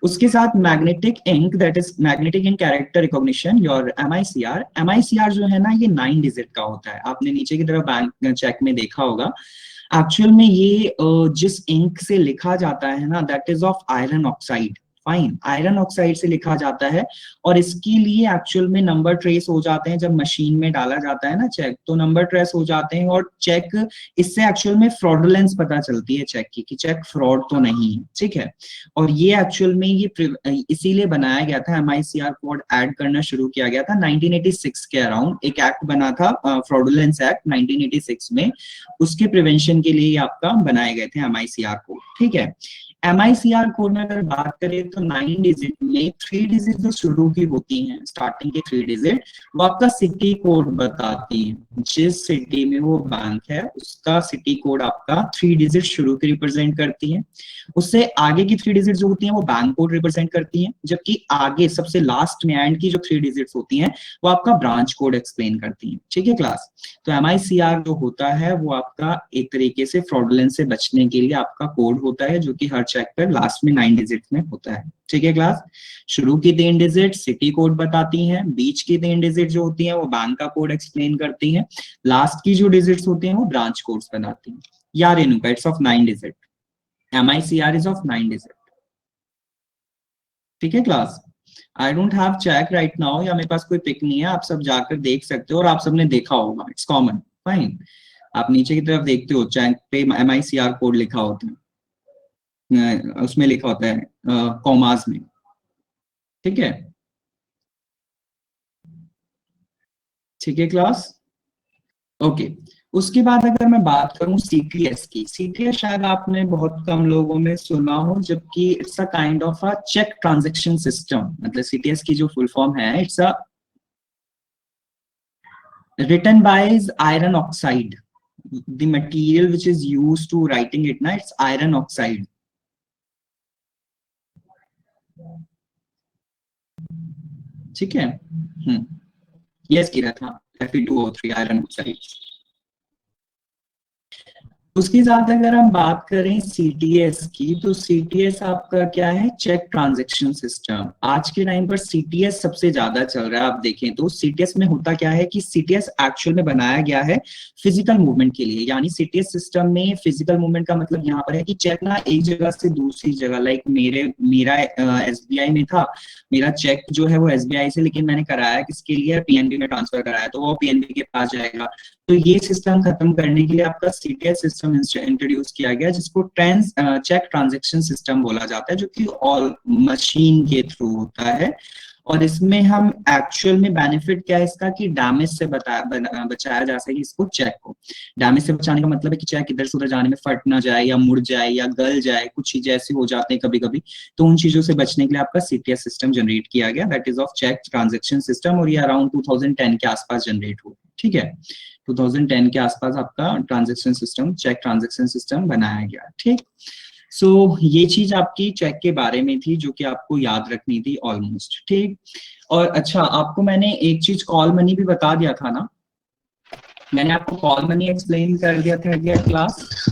उसके साथ magnetic ink, that is magnetic ink character recognition, your MICR। MICR जो है ना ये 9 डिजिट का होता है, आपने नीचे की तरफ बैंक चेक में देखा होगा। एक्चुअल में ये जिस इंक से लिखा जाता है ना, that is of iron oxide. Fine, iron oxide से लिखा जाता है, और इसके लिए एक्चुअल में नंबर ट्रेस हो जाते हैं जब मशीन में डाला जाता है ना चेक, तो नंबर ट्रेस हो जाते हैं, और चेक इससे एक्चुअल में फ्रॉडुलेंस पता चलती है चेक की, कि चेक फ्रॉड तो नहीं है, ठीक है। और ये एक्चुअल में ये इसीलिए बनाया गया था, MICR कोड ऐड करना शुरू किया गया था 1986 के अराउंड। एक एक्ट बना था फ्रॉडुलेंस एक्ट 1986 में, उसके प्रिवेंशन के लिए आपका बनाए गए थे MICR कोड, ठीक है। MICR कोड में अगर बात करें तो 9 डिजिट में 3 डिजिट जो शुरू की होती हैं, स्टार्टिंग के 3 डिजिट, वो आपका सिटी कोड बताती है। जिस सिटी में वो बैंक है उसका सिटी कोड आपका 3 डिजिट शुरू की रिप्रेजेंट करती है। उससे आगे की 3 डिजिट जो होती हैं वो बैंक कोड रिप्रेजेंट करती हैं, जबकि आगे सबसे लास्ट में एंड की जो 3 डिजिट्स होती हैं वो आपका ब्रांच कोड एक्सप्लेन करती हैं, ठीक है क्लास। तो MICR जो होता है वो आपका एक तरीके से फ्रॉडुलेंस से बचने के लिए आपका कोड होता है, जो कि हर चेक पर लास्ट में 9 डिजिट में होता है, ठीक है क्लास। शुरू की 3 डिजिट सिटी कोड बताती हैं, बीच की 3 डिजिट जो होती हैं वो बैंक का कोड एक्सप्लेन करती हैं, लास्ट की जो डिजिट्स होती हैं वो ब्रांच कोड्स बनाती हैं। यार Renuka, it's of 9 digit, MICR is of 9 digit, ठीक है class. I don't have cheque right now, या मेरे पास कोई पिक नहीं है, आप सब जाकर देख सकते हो, और आप सबने देखा होगा, इट्स कॉमन। फाइन, आप नीचे की तरफ देखते हो चेक पे MICR कोड लिखा होता है, उसमें लिखा होता है कॉमास में, ठीक है, ठीक है क्लास। ओके उसके बाद अगर मैं बात करूं CTS की, CTS शायद आपने बहुत कम लोगों में सुना हो, जबकि it's a kind of a cheque transaction system. मतलब CTS की जो फुल फॉर्म है, it's a written by is iron oxide, the material which is used to writing it na, it's iron oxide, ठीक है। यस किया था, Fe2O3 आयरन ऑक्साइड। उसके साथ अगर हम बात करें CTS की, तो CTS आपका क्या है, चेक ट्रांजैक्शन सिस्टम। आज के टाइम पर CTS सबसे ज्यादा चल रहा है। आप देखें तो CTS में होता क्या है कि CTS एक्चुअल में बनाया गया है फिजिकल मूवमेंट के लिए, यानी CTS सिस्टम में फिजिकल मूवमेंट का मतलब यहाँ पर है कि चेक ना एक जगह से दूसरी जगह, लाइक मेरा SBI में था, मेरा चेक जो है वो SBI से, लेकिन मैंने कराया किसके लिए, PNB में ट्रांसफर कराया, तो वो PNB के पास जाएगा। तो ये सिस्टम खत्म करने के लिए आपका CTS सिस्टम इंट्रोड्यूस किया गया, जिसको चेक ट्रांजैक्शन सिस्टम बोला जाता है, जो कि ऑल मशीन के थ्रू होता है। और इसमें हम एक्चुअल में बेनिफिट क्या है इसका, कि डैमेज से बचाया जा सके इसको, चेक को। डैमेज से बचाने का मतलब है कि चेक इधर से उधर जाने में फट ना जाए, या मुड़ जाए, या गल जाए, कुछ चीजें ऐसी हो जाते हैं कभी कभी, तो उन चीजों से बचने के लिए आपका CTS सिस्टम जनरेट किया गया, that is of cheque transaction system, और ये अराउंड 2010 के आसपास जनरेट हुआ, ठीक है। 2010 के आसपास आपका transaction system, cheque transaction system बनाया गया, ठीक। सो ये चीज आपकी चेक के बारे में थी, जो कि आपको याद रखनी थी ऑलमोस्ट, ठीक। और अच्छा, आपको मैंने एक चीज कॉल मनी भी बता दिया था ना, मैंने आपको कॉल मनी एक्सप्लेन कर दिया था क्लास।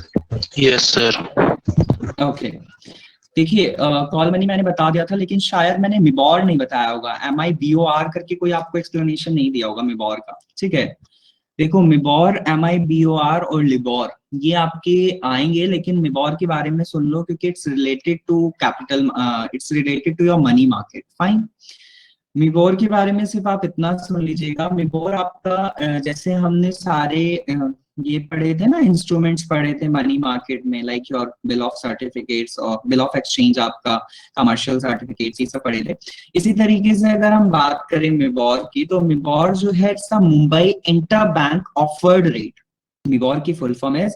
Yes sir. ओके देखिए, कॉल मनी मैंने बता दिया था, लेकिन शायद मैंने मिबॉर नहीं बताया होगा, MIBOR करके कोई आपको एक्सप्लेनेशन नहीं दिया होगा मिबॉर का, ठीक है। देखो मिबॉर, MIBOR और लिबॉर ये आपके आएंगे, लेकिन मिबॉर के बारे में सुन लो, क्योंकि it's related to capital, it's related to your money market. Fine, MIBOR के बारे में सिर्फ आप इतना सुन लीजिएगा। मिबॉर आपका जैसे हमने सारे ये पढ़े थे ना, इंस्ट्रूमेंट्स पढ़े थे मनी मार्केट में, like your bill of certificates और बिल ऑफ एक्सचेंज, आपका कमर्शियल सर्टिफिकेट्स, ये सब पढ़े थे। इसी तरीके से अगर हम बात करें मिबॉर की, तो मिबॉर जो है it's Mumbai interbank offered rate. MIBOR की फुल फॉर्म है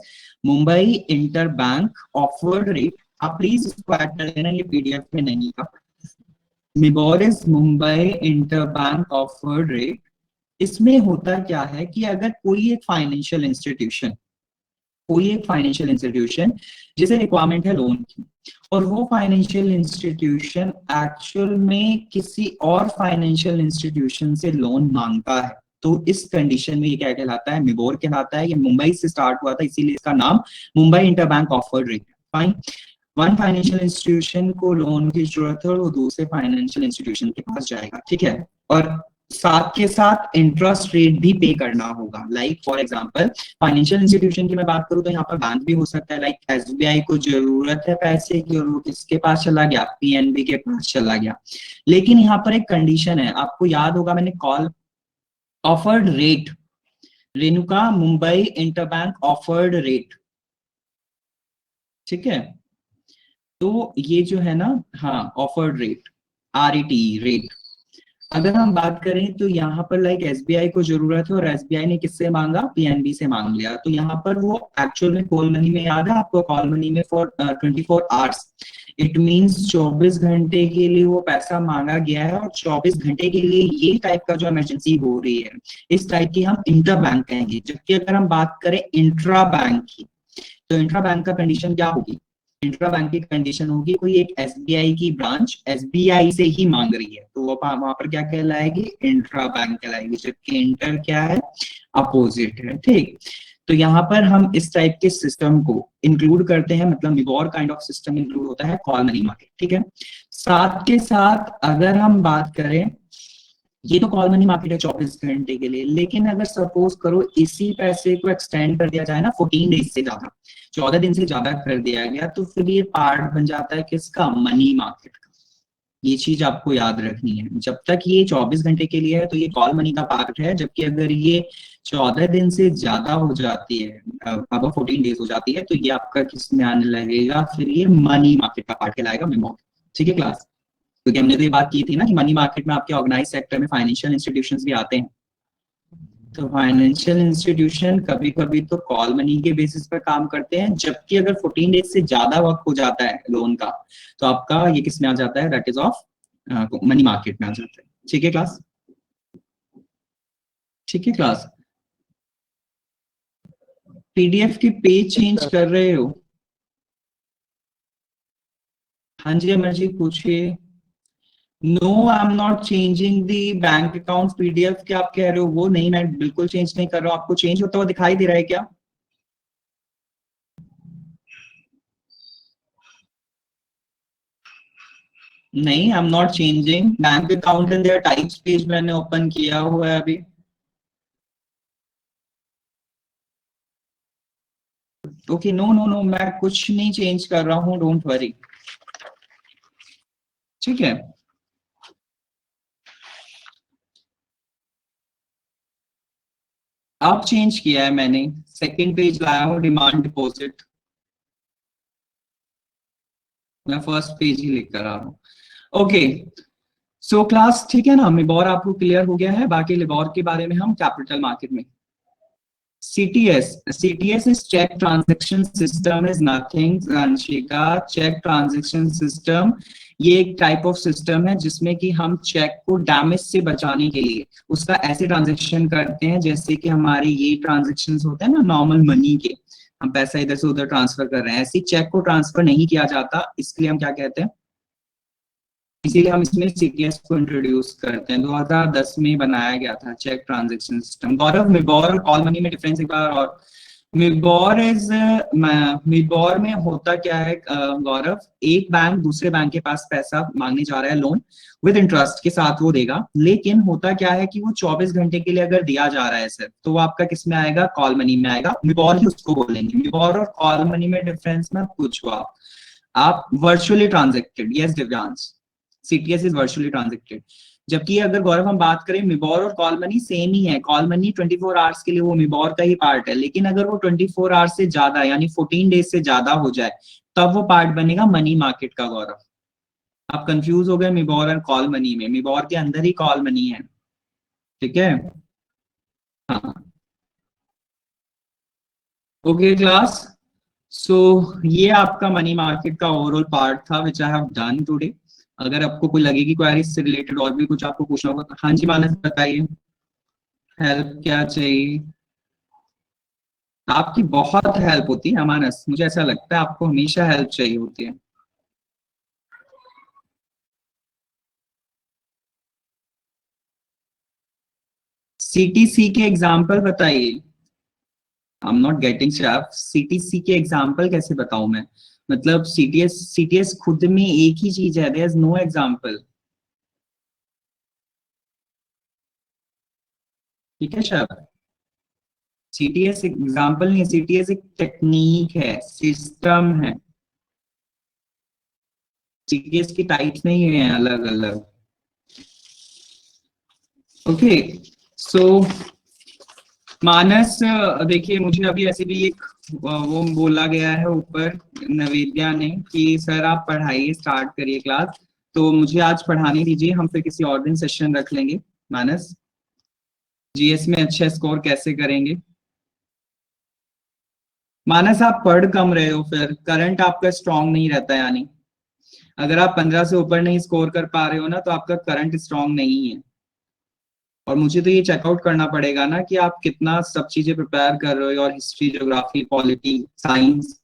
Mumbai interbank offered rate. आप प्लीज इसको ऐड कर लेना, ये PDF में नहीं था। MIBOR is Mumbai interbank offered rate. इसमें होता क्या है कि अगर कोई एक फाइनेंशियल इंस्टीट्यूशन जिसे रिक्वायरमेंट है लोन की, और वो फाइनेंशियल इंस्टीट्यूशन एक्चुअल में किसी और फाइनेंशियल इंस्टीट्यूशन से लोन मांगता है, तो इस कंडीशन में ये क्या कहलाता है, मिबॉर कहलाता है। ये मुंबई से स्टार्ट हुआ था, इसीलिए इसका नाम Mumbai interbank offered rate है। फाइन, वन फाइनेंशियल इंस्टीट्यूशन को लोन की जरूरत है और वो दूसरे फाइनेंशियल इंस्टीट्यूशन के पास जाएगा, ठीक है। और साथ के साथ इंटरेस्ट रेट भी पे करना होगा। Like for example financial institution की मैं बात करूं तो यहाँ पर बैंक भी हो सकता है, लाइक एसबीआई को जरूरत है पैसे की और वो किसके पास चला गया, पीएनबी के पास चला गया। लेकिन यहाँ पर एक कंडीशन है, आपको याद होगा मैंने call offered rate, Renuka Mumbai interbank offered rate, ठीक है। तो ये जो है ना, हाँ ऑफर्ड रेट, आरईटी रेट, अगर हम बात करें तो यहाँ पर लाइक एसबीआई को जरूरत है और एसबीआई ने किससे मांगा, पीएनबी से मांग लिया। तो यहाँ पर वो एक्चुअल में कॉल मनी में, याद है आपको कॉल मनी में फॉर 24 आवर्स, इट मींस 24 घंटे के लिए वो पैसा मांगा गया है और 24 घंटे के लिए ये टाइप का जो इमरजेंसी हो रही है, इस टाइप की हम इंटर बैंक कहेंगे। जबकि अगर हम बात करें इंट्रा बैंक की, तो इंट्रा बैंक का कंडीशन क्या होगी, इंट्रा बैंक की कंडीशन होगी कोई एक एसबीआई की ब्रांच एसबीआई से ही मांग रही है, तो वो वहां पर क्या कहलाएगी, इंट्रा बैंक कहलाएगी। जबकि इंटर क्या है, अपोजिट है, ठीक। तो यहाँ पर हम इस टाइप के सिस्टम को इंक्लूड करते हैं, मतलब मिबोर काइंड ऑफ सिस्टम इंक्लूड होता है कॉल मनी मार्केट, ठीक है। साथ के साथ अगर हम बात करें, ये तो कॉल मनी मार्केट है 24 घंटे के लिए, लेकिन अगर सपोज करो इसी पैसे को एक्सटेंड कर दिया जाए ना 14 डेज से ज्यादा, 14 दिन से ज्यादा कर दिया गया, तो फिर ये पार्ट बन जाता है किसका, मनी मार्केट का। ये चीज आपको याद रखनी है, जब तक ये 24 घंटे के लिए है तो ये कॉल मनी का पार्ट है, जबकि अगर ये 14 दिन से ज्यादा हो जाती है, अब 14 डेज हो जाती है, तो ये आपका किस में आने लगेगा, फिर ये मनी मार्केट का पार्ट कहलाएगा, मिमो, ठीक है क्लास। क्योंकि हमने तो ये बात की थी ना कि मनी मार्केट में आपके ऑर्गेनाइज सेक्टर में फाइनेंशियल इंस्टीट्यूशंस भी आते हैं। तो फाइनेंशियल इंस्टीट्यूशन कभी कभी तो कॉल मनी के बेसिस पर काम करते हैं, जबकि अगर 14 डेज से ज्यादा वक्त हो जाता है लोन का, तो आपका ये किस में आ जाता है, that is of money market में आ जाता है, ठीक है क्लास, ठीक है क्लास। पीडीएफ की पेज चेंज कर रहे हो? हाँ जी अमर जी पूछिए। No I am not changing the bank account PDF, क्या आप कह रहे हो वो? नहीं, मैं बिल्कुल चेंज नहीं कर रहा हूँ। आपको चेंज होता हुआ दिखाई दे रहा है क्या? नहीं, आई am not changing bank account in their types page, मैंने ओपन किया हुआ है अभी। ओके, नो नो नो, मैं कुछ नहीं चेंज कर रहा हूँ, डोंट वरी, ठीक है। अब चेंज किया है मैंने, सेकंड पेज लाया हूँ, डिमांड डिपॉजिट, मैं फर्स्ट पेज ही लिख कर आ रहा हूँ। ओके सो क्लास, ठीक है ना, मिबोर आपको क्लियर हो गया है। बाकी लिबोर के बारे में हम कैपिटल मार्केट में, CTS is check transaction system is nothing, Anshika. check transaction system ये एक टाइप ऑफ सिस्टम है जिसमें कि हम चेक को डैमेज से बचाने के लिए उसका ऐसे ट्रांजेक्शन करते हैं जैसे कि हमारे ये ट्रांजेक्शन होते हैं ना नॉर्मल मनी के, हम पैसा इधर से उधर ट्रांसफर कर रहे हैं, ऐसे चेक को ट्रांसफर नहीं किया जाता, इसलिए हम क्या कहते हैं, इसीलिए हम इसमें सीटीएस को इंट्रोड्यूस करते हैं। 2010 में बनाया गया था चेक ट्रांजैक्शन सिस्टम। गौरव, मिबोर और कॉल मनी में डिफरेंस एक बार और, मिबोर में होता क्या है गौरव, एक बैंक दूसरे बैंक के पास पैसा मांगने जा रहा है, लोन विद इंटरेस्ट के साथ वो देगा, लेकिन होता क्या है कि वो 24 घंटे के लिए अगर दिया जा रहा है सर, तो वो आपका किस में आएगा, कॉल मनी में आएगा। मिबोर ही उसको बोलेंगे। मिबोर और कॉल मनी में डिफरेंस में पूछो आप virtually transacted, yes Divyansh, CTS is virtually transacted. जबकि अगर गौरव हम बात करें, मिबोर और कॉल मनी सेम ही है, कॉल मनी 24 आवर्स के लिए वो मिबोर का ही पार्ट है, लेकिन अगर वो 24 आवर्स से ज्यादा यानी 14 डेज से ज्यादा हो जाए तब वो पार्ट बनेगा मनी मार्केट का। गौरव आप कंफ्यूज हो गए मिबोर और कॉल मनी में, मिबोर के अंदर ही कॉल मनी है, ठीक है। हाँ ओके क्लास, सो ये आपका मनी मार्केट का ओवरऑल पार्ट था विच आई हैव डन टुडे। अगर आपको कोई लगेगी क्वेरी से रिलेटेड और भी कुछ आपको पूछना होगा तो हाँ जी मानस बताइए, हेल्प क्या चाहिए? आपकी बहुत हेल्प होती है मानस, मुझे ऐसा लगता है आपको हमेशा हेल्प चाहिए होती है। सीटीसी के एग्जाम्पल बताइए। आई एम नॉट गेटिंग, सीटीसी के एग्जाम्पल कैसे बताऊं मैं? मतलब सीटीएस खुद में एक ही चीज है, देयर इज नो एग्जांपल। ठीक है शायद, सीटीएस एग्जांपल नहीं है, सीटीएस एक टेक्निक है, सिस्टम है। सीटीएस की टाइप्स नहीं है अलग अलग। ओके सो मानस, देखिए मुझे अभी ऐसे भी एक वो बोला गया है ऊपर नवेद्या ने कि सर आप पढ़ाइए, स्टार्ट करिए क्लास, तो मुझे आज पढ़ाने दीजिए, हम फिर किसी और दिन सेशन रख लेंगे। मानस, जीएस में अच्छा स्कोर कैसे करेंगे? मानस आप पढ़ कम रहे हो, फिर करंट आपका स्ट्रांग नहीं रहता, यानी अगर आप 15 से ऊपर नहीं स्कोर कर पा रहे हो ना, तो आपका करंट स्ट्रांग नहीं है। और मुझे तो ये चेकआउट करना पड़ेगा ना कि आप कितना सब चीजें प्रिपेयर कर रहे हो, और history, geography, polity, science.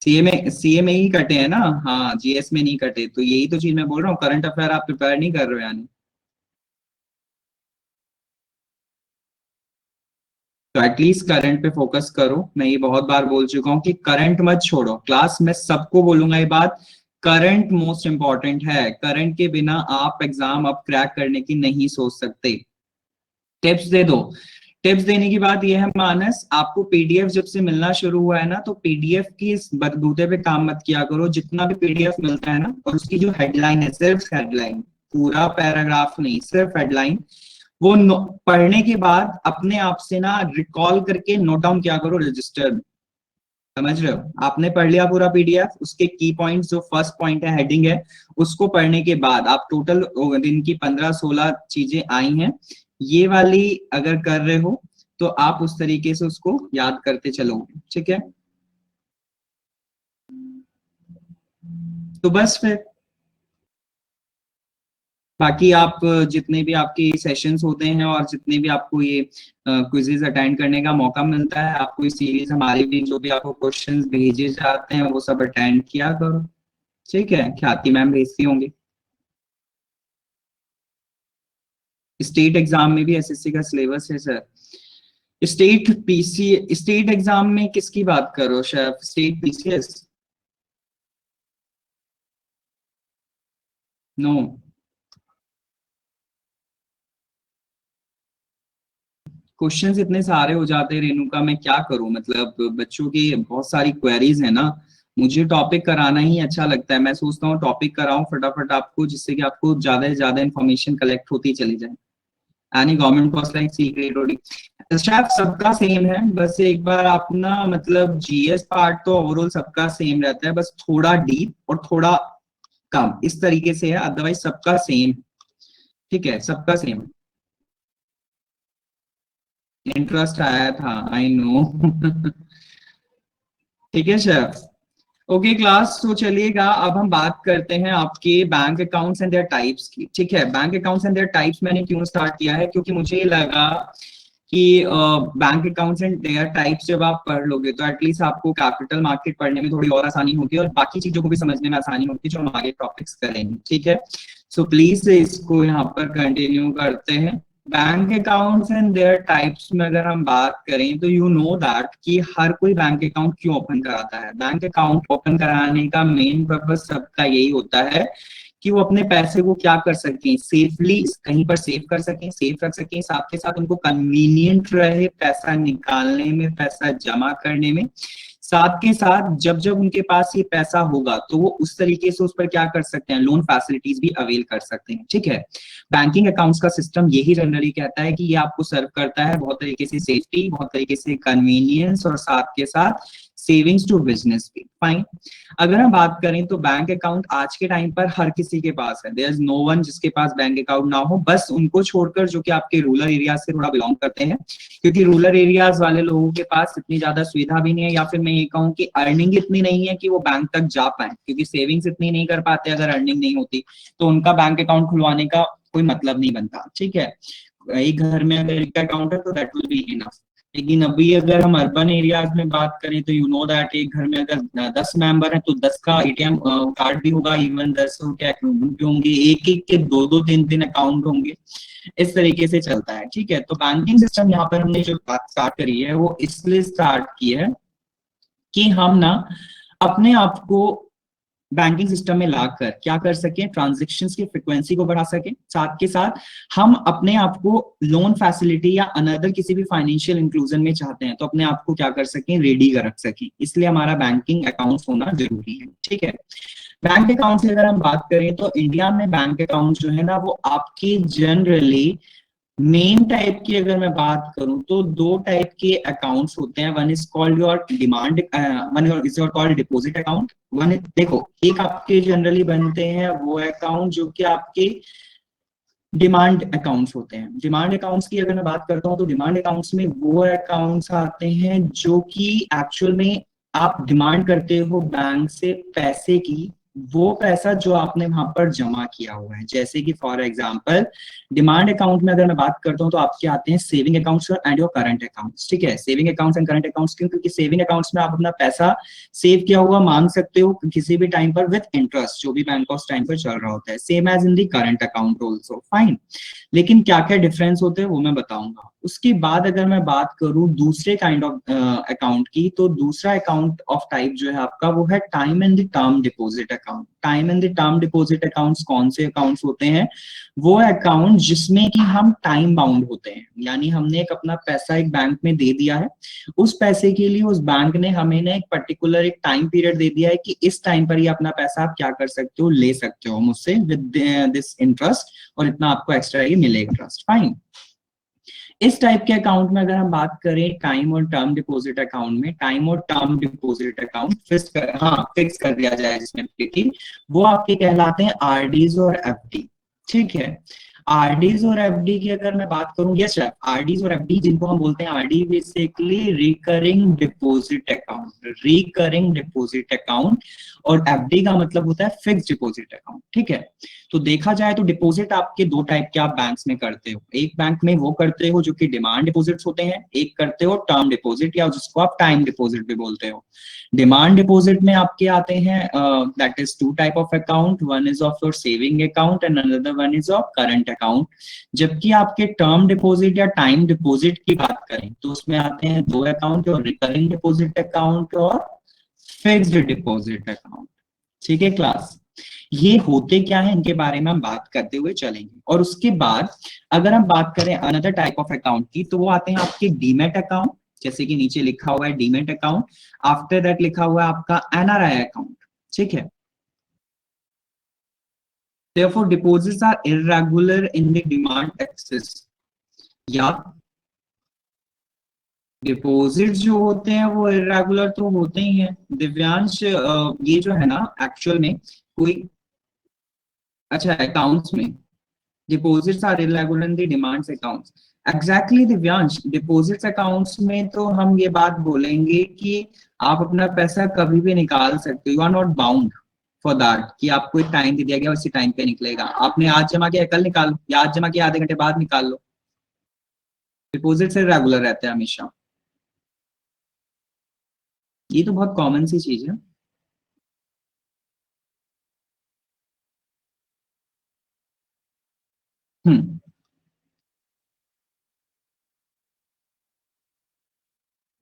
CA में ही कटे हैं ना? हाँ, जीएस में नहीं कटे, तो यही तो चीज मैं बोल रहा हूँ, करंट अफेयर आप प्रिपेयर नहीं कर रहे हो यानी। तो एटलीस्ट करंट पे फोकस करो। मैं ये बहुत बार बोल चुका हूँ कि करंट मत छोड़ो, क्लास में सबको बोलूंगा ये बात, करंट मोस्ट इंपॉर्टेंट है। करंट के बिना आप एग्जाम अब क्रैक करने की नहीं सोच सकते। टिप्स दे दो। टिप्स देने की बात यह है मानस, आपको पीडीएफ जब से मिलना शुरू हुआ है ना, तो पीडीएफ की इस बदबूते पे काम मत किया करो। जितना भी पीडीएफ मिलता है ना, और उसकी जो हेडलाइन है, सिर्फ हेडलाइन, पूरा पैराग्राफ नहीं, सिर्फ हेडलाइन, वो पढ़ने के बाद अपने आप से ना रिकॉल करके नोट डाउन किया करो रजिस्टर में। समझ रहे हो? आपने पढ़ लिया पूरा पीडीएफ, उसके की पॉइंट्स, जो फर्स्ट पॉइंट है, हेडिंग है, उसको पढ़ने के बाद आप टोटल दिन की 15-16 चीजें आई हैं, ये वाली अगर कर रहे हो तो आप उस तरीके से उसको याद करते चलोगे। ठीक है, तो बस फिर बाकी आप जितने भी आपके सेशंस होते हैं और जितने भी आपको ये क्विजेज अटेंड करने का मौका मिलता है, आपको इस सीरीज हमारी भी जो भी आपको क्वेश्चंस भेजे जाते हैं वो सब अटेंड किया करो। ठीक है, ख्याति मैम भेजती होंगी। स्टेट एग्जाम में भी एसएससी का सिलेबस है sir. State PC, state exam में किसकी बात करो शेफ? State PCS? नो, क्वेश्चंस इतने सारे हो जाते हैं रेणुका, मैं क्या करूं? मतलब बच्चों की बहुत सारी क्वेरीज है ना, मुझे टॉपिक कराना ही अच्छा लगता है। मैं सोचता हूँ टॉपिक कराऊं फटाफट आपको, जिससे कि आपको ज्यादा से ज्यादा इन्फॉर्मेशन कलेक्ट होती चली जाए। Any government course like secret और शायद सबका सेम है, बस एक बार आप ना मतलब जीएस पार्ट तो ओवरऑल सबका सेम रहता है, बस थोड़ा डीप और थोड़ा कम इस तरीके से है, अदरवाइज सबका सेम। ठीक है, सबका सेम। इंटरेस्ट आया था, आई नो। ठीक है शेफ, ओके क्लास, तो चलिएगा अब हम बात करते हैं आपके bank accounts and there types की। ठीक है, bank accounts and there types मैंने क्यों स्टार्ट किया है, क्योंकि मुझे लगा कि bank accounts and there types जब आप पढ़ लोगे तो एटलीस्ट आपको कैपिटल मार्केट पढ़ने में थोड़ी और आसानी होगी, और बाकी चीजों को भी समझने में आसानी होगी जो हम आगे टॉपिक्स करेंगे। ठीक है, सो प्लीज इसको यहाँ पर कंटिन्यू करते हैं। Bank accounts and there types में अगर हम बात करें तो यू नो दैट कि हर कोई बैंक अकाउंट क्यों ओपन कराता है। बैंक अकाउंट ओपन कराने का मेन पर्पस सबका यही होता है कि वो अपने पैसे को क्या कर सकें, सेफली कहीं पर सेव कर सकें, सेफ रख सकें, साथ के साथ उनको कन्वीनियंट रहे पैसा निकालने में, पैसा जमा करने में, साथ के साथ जब जब उनके पास ये पैसा होगा तो वो उस तरीके से उस पर क्या कर सकते हैं, लोन फैसिलिटीज भी अवेल कर सकते हैं। ठीक है, बैंकिंग अकाउंट्स का सिस्टम यही जनरली कहता है कि ये आपको सर्व करता है बहुत तरीके से सेफ्टी, बहुत तरीके से कन्वीनियंस, और साथ के साथ सेविंग्स टू बिजनेस भी। फाइन, अगर हम बात करें तो बैंक अकाउंट आज के टाइम पर हर किसी के पास है, देयर इज नो वन जिसके पास बैंक अकाउंट ना हो, बस उनको छोड़कर जो कि आपके रूरल एरिया से थोड़ा बिलोंग करते हैं, क्योंकि रूरल एरियाज वाले लोगों के पास इतनी ज्यादा सुविधा भी नहीं है, या फिर मैं ये कहूँ कि अर्निंग इतनी नहीं है कि वो बैंक तक जा पाए, क्योंकि सेविंग्स इतनी नहीं कर पाते अगर अर्निंग नहीं होती, तो उनका बैंक अकाउंट खुलवाने का कोई मतलब नहीं बनता। ठीक है, एक घर में अगर एक अकाउंट है तो दैट विल बी इनफ। लेकिन अभी अगर हम अर्बन एरियाज में बात करें तो यू नो दैट एक घर में अगर 10 मेंबर हैं तो 10 का एटीएम कार्ड भी होगा, इवन 10 के अकाउंट भी होंगे, एक एक के 2-2 3-3 अकाउंट होंगे, इस तरीके से चलता है। ठीक है, तो बैंकिंग सिस्टम यहाँ पर हमने जो बात स्टार्ट करी है वो इसलिए स्टार्ट की है कि हम ना अपने आप को बैंकिंग सिस्टम में लाकर क्या कर सके, ट्रांजैक्शंस की फ्रीक्वेंसी को बढ़ा सके, साथ के साथ हम अपने आप को लोन फैसिलिटी या अनदर किसी भी फाइनेंशियल इंक्लूजन में चाहते हैं तो अपने आप को क्या कर सकें, रेडी कर रख सकें, इसलिए हमारा बैंकिंग अकाउंट होना जरूरी है। ठीक है, बैंक अकाउंट की अगर हम बात करें तो इंडिया में बैंक अकाउंट जो है ना वो आपके जनरली मेन टाइप की अगर मैं बात करूं तो 2 टाइप के अकाउंट्स होते हैं। One is called your demand, one is your called deposit account. One देखो, एक आपके जनरली बनते हैं वो अकाउंट जो कि आपके डिमांड अकाउंट्स होते हैं। डिमांड अकाउंट्स की अगर मैं बात करता हूं तो डिमांड अकाउंट्स में वो अकाउंट्स आते हैं जो कि एक्चुअल में आप डिमांड करते हो बैंक से पैसे की, वो पैसा जो आपने वहां पर जमा किया हुआ है। जैसे कि फॉर एग्जांपल डिमांड अकाउंट में अगर मैं बात करता हूं तो आपके आते हैं saving accounts and your current accounts. ठीक है, saving accounts and current accounts क्यों? क्योंकि सेविंग अकाउंट्स में आप अपना पैसा सेव किया हुआ मांग सकते हो किसी भी टाइम पर विद इंटरेस्ट, जो भी बैंक उस टाइम पर चल रहा होता है, same as in the current account also, fine. लेकिन क्या क्या डिफरेंस होते हैं वो मैं बताऊंगा। उसके बाद अगर मैं बात करूं दूसरे काइंड ऑफ अकाउंट की, तो दूसरा अकाउंट ऑफ टाइप जो है आपका वो है time and the term deposit account. Time and the term deposit accounts कौन से अकाउंट्स होते हैं? वो अकाउंट जिसमें कि हम टाइम बाउंड होते हैं, यानी हमने एक अपना पैसा एक बैंक में दे दिया है, उस पैसे के लिए उस बैंक ने हमें ना एक पर्टिकुलर एक टाइम पीरियड दे दिया है कि इस टाइम पर ही अपना पैसा आप क्या कर सकते हो, ले सकते हो मुझसे विद दिस इंटरेस्ट, और इतना आपको एक्स्ट्रा ये मिलेगा इंटरेस्ट, फाइन। इस टाइप के अकाउंट में अगर हम बात करें टाइम और टर्म डिपॉजिट अकाउंट में, टाइम और टर्म डिपॉजिट अकाउंट फिक्स कर दिया जाए जिसमें कि वो आपके कहलाते हैं आरडीज और एफडी। ठीक है, आरडीज और एफडी की अगर मैं बात करूं, यस सर, आरडीज और एफडी जिनको हम बोलते हैं RD basically recurring deposit account, recurring deposit account, और एफडी का मतलब होता है फिक्स डिपॉजिट अकाउंट। ठीक है, तो देखा जाए तो डिपॉजिट आपके 2 टाइप के आप बैंक्स में करते हो। एक बैंक में वो करते हो जो कि डिमांड डिपॉजिट्स होते हैं, एक करते हो टर्म डिपॉजिट या जिसको आप टाइम डिपॉजिट भी बोलते हो। डिमांड डिपॉजिट में आपके आते हैं that is 2 type of account, one is of your saving account and another one is of current account. जबकि आपके टर्म डिपॉजिट या टाइम डिपॉजिट की बात करें तो उसमें आते हैं 2 अकाउंट, और रिकरिंग डिपॉजिट अकाउंट और फिक्स्ड डिपॉजिट अकाउंट। ठीक है क्लास, ये होते क्या है इनके बारे में हम बात करते हुए चलेंगे। और उसके बाद अगर हम बात करें अनदर टाइप ऑफ अकाउंट की, तो वो आते हैं आपके डीमेट अकाउंट, जैसे कि नीचे लिखा हुआ है डीमेट अकाउंट, आफ्टर दैट लिखा हुआ है आपका एनआरआई अकाउंट। ठीक है, therefore deposits are irregular in the demand access, या डिपॉजिट जो होते हैं वो इरेगुलर तो होते ही हैं दिव्यांश। ये जो है ना एक्चुअल में कोई, अच्छा, अकाउंट्स में deposits are irregular in the demands accounts, exactly Divyansh, deposits accounts में तो हम ये बात बोलेंगे कि आप अपना पैसा कभी भी निकाल सकते हो, you are not bound for that कि आपको एक टाइम दे दिया गया उसी टाइम पे निकलेगा, आपने आज जमा किया कल निकालो, या आज जमा किया आधे घंटे बाद निकाल लो। डिपॉजिट से रेगुलर रहते हैं हमेशा, ये तो बहुत कॉमन सी चीज है।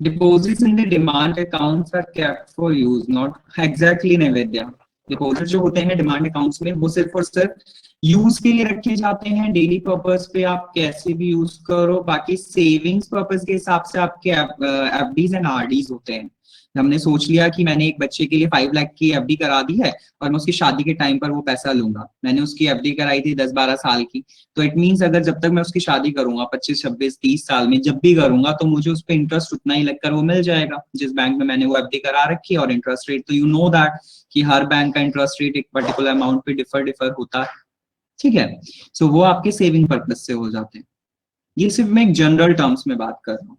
Deposits in the demand accounts are kept for use, not exactly Naivedya. Deposit जो होते हैं डिमांड अकाउंट्स में वो सिर्फ और सिर्फ यूज के लिए रखे जाते हैं, डेली पर्पस पे आप कैसे भी यूज करो। बाकी सेविंग्स पर्पस के हिसाब से आपके एफडीज एंड आरडीज होते हैं। हमने सोच लिया कि मैंने एक बच्चे के लिए 5 लाख की एफडी करा दी है और मैं उसकी शादी के टाइम पर वो पैसा लूंगा, मैंने उसकी एफडी कराई थी 10-12 साल की, तो इट मींस अगर जब तक मैं उसकी शादी करूंगा 25-26-30 साल में जब भी करूंगा तो मुझे उस पर इंटरेस्ट उतना ही लगकर वो मिल जाएगा जिस बैंक में मैंने वो एफडी करा रखी है। और इंटरेस्ट रेट तो यू नो दैट कि हर बैंक का इंटरेस्ट रेट एक पर्टिकुलर अमाउंट पे डिफर होता है। ठीक है, सो वो आपके सेविंग पर्पज से हो जाते हैं। ये सिर्फ मैं एक जनरल टर्म्स में बात कर रहा हूँ।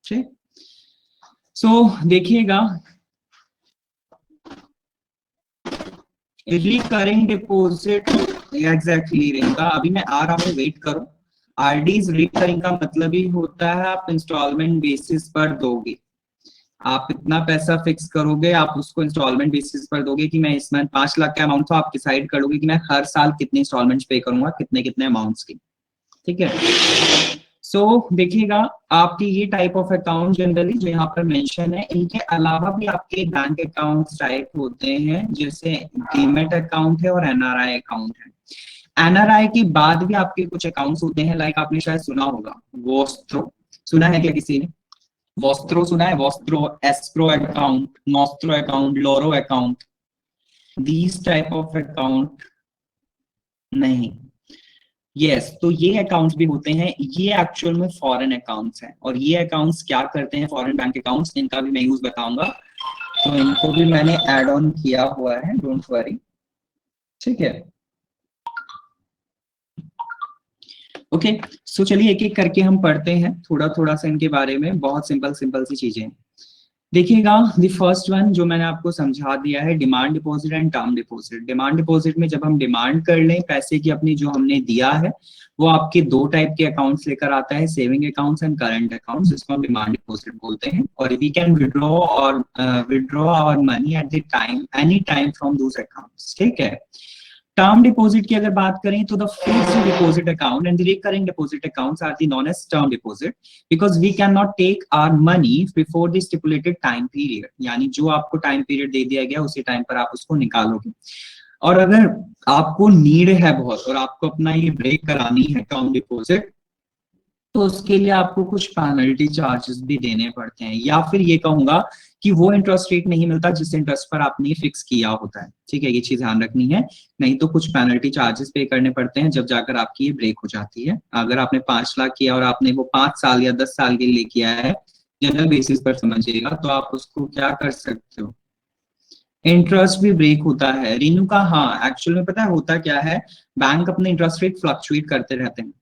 ठीक, सो देखिएगा, रिकरिंग डिपॉजिट, एग्जैक्टली रेंगा, अभी मैं आ रहा हूँ, वेट करो, आरडीज रिकरिंग का मतलब ही होता है आप इंस्टॉलमेंट बेसिस पर दोगे, आप इतना पैसा फिक्स करोगे, आप उसको इंस्टॉलमेंट बेसिस पर दोगे कि मैं इस मंथ 5 लाख का अमाउंट, तो आप डिसाइड करोगे कि मैं हर साल कितने इंस्टॉलमेंट्स पे करूंगा, कितने कितने अमाउंट्स की, ठीक है। सो देखिएगा, आपके ये टाइप ऑफ अकाउंट जनरली जो यहाँ पर मेंशन है, इनके अलावा भी आपके बैंक अकाउंट टाइप होते हैं, जैसे डीमैट अकाउंट है और एनआरआई अकाउंट है। एनआरआई के बाद भी आपके कुछ अकाउंट्स होते हैं, लाइक आपने शायद सुना होगा वोस्ट्रो, सुना है क्या किसी ने? वोस्ट्रो सुना है? Vostro, astro account, nostro account, loro account, these type of account नहीं। यस, तो ये अकाउंट्स भी होते हैं, ये एक्चुअल में फॉरेन अकाउंट्स हैं, और ये अकाउंट्स क्या करते हैं, फॉरेन बैंक अकाउंट्स, इनका भी मैं यूज बताऊंगा, तो इनको भी मैंने ऐड ऑन किया हुआ है, डोंट वरी, ठीक है। ओके, सो चलिए एक एक करके हम पढ़ते हैं थोड़ा थोड़ा सा इनके बारे में, बहुत सिंपल सिंपल सी चीजें। देखिएगा, द फर्स्ट वन जो मैंने आपको समझा दिया है, demand deposit and term deposit. Demand deposit में जब हम डिमांड कर लें पैसे की अपनी, जो हमने दिया है, वो आपके दो टाइप के अकाउंट्स लेकर आता है, saving accounts and current accounts, जिसको हम डिमांड डिपॉजिट बोलते हैं। और we can withdraw our money at the time, any time from those accounts, ठीक है। टर्म डिपॉजिट की अगर बात करें तो the fixed deposit account and the recurring deposit accounts are the known as term deposit, because we can not take our money before the stipulated time period, यानी जो आपको टाइम पीरियड दे दिया गया उसी टाइम पर आप उसको निकालोगे। और अगर आपको नीड है बहुत और आपको अपना ये ब्रेक करानी है टर्म डिपॉजिट, तो उसके लिए आपको कुछ पेनल्टी चार्जेस भी देने पड़ते हैं, या फिर ये कहूंगा कि वो इंटरेस्ट रेट नहीं मिलता जिस इंटरेस्ट पर आपने फिक्स किया होता है, ठीक है, ये चीज ध्यान रखनी है। नहीं तो कुछ पेनल्टी चार्जेस पे करने पड़ते हैं जब जाकर आपकी ये ब्रेक हो जाती है। अगर आपने 5 लाख किया और आपने वो 5 साल या 10 साल के लिए किया है, जनरल बेसिस पर समझिएगा, तो आप उसको क्या कर सकते हो, इंटरेस्ट भी ब्रेक होता है रीनू का। हाँ, एक्चुअल में पता है होता क्या है, बैंक अपने इंटरेस्ट रेट फ्लक्चुएट करते रहते हैं,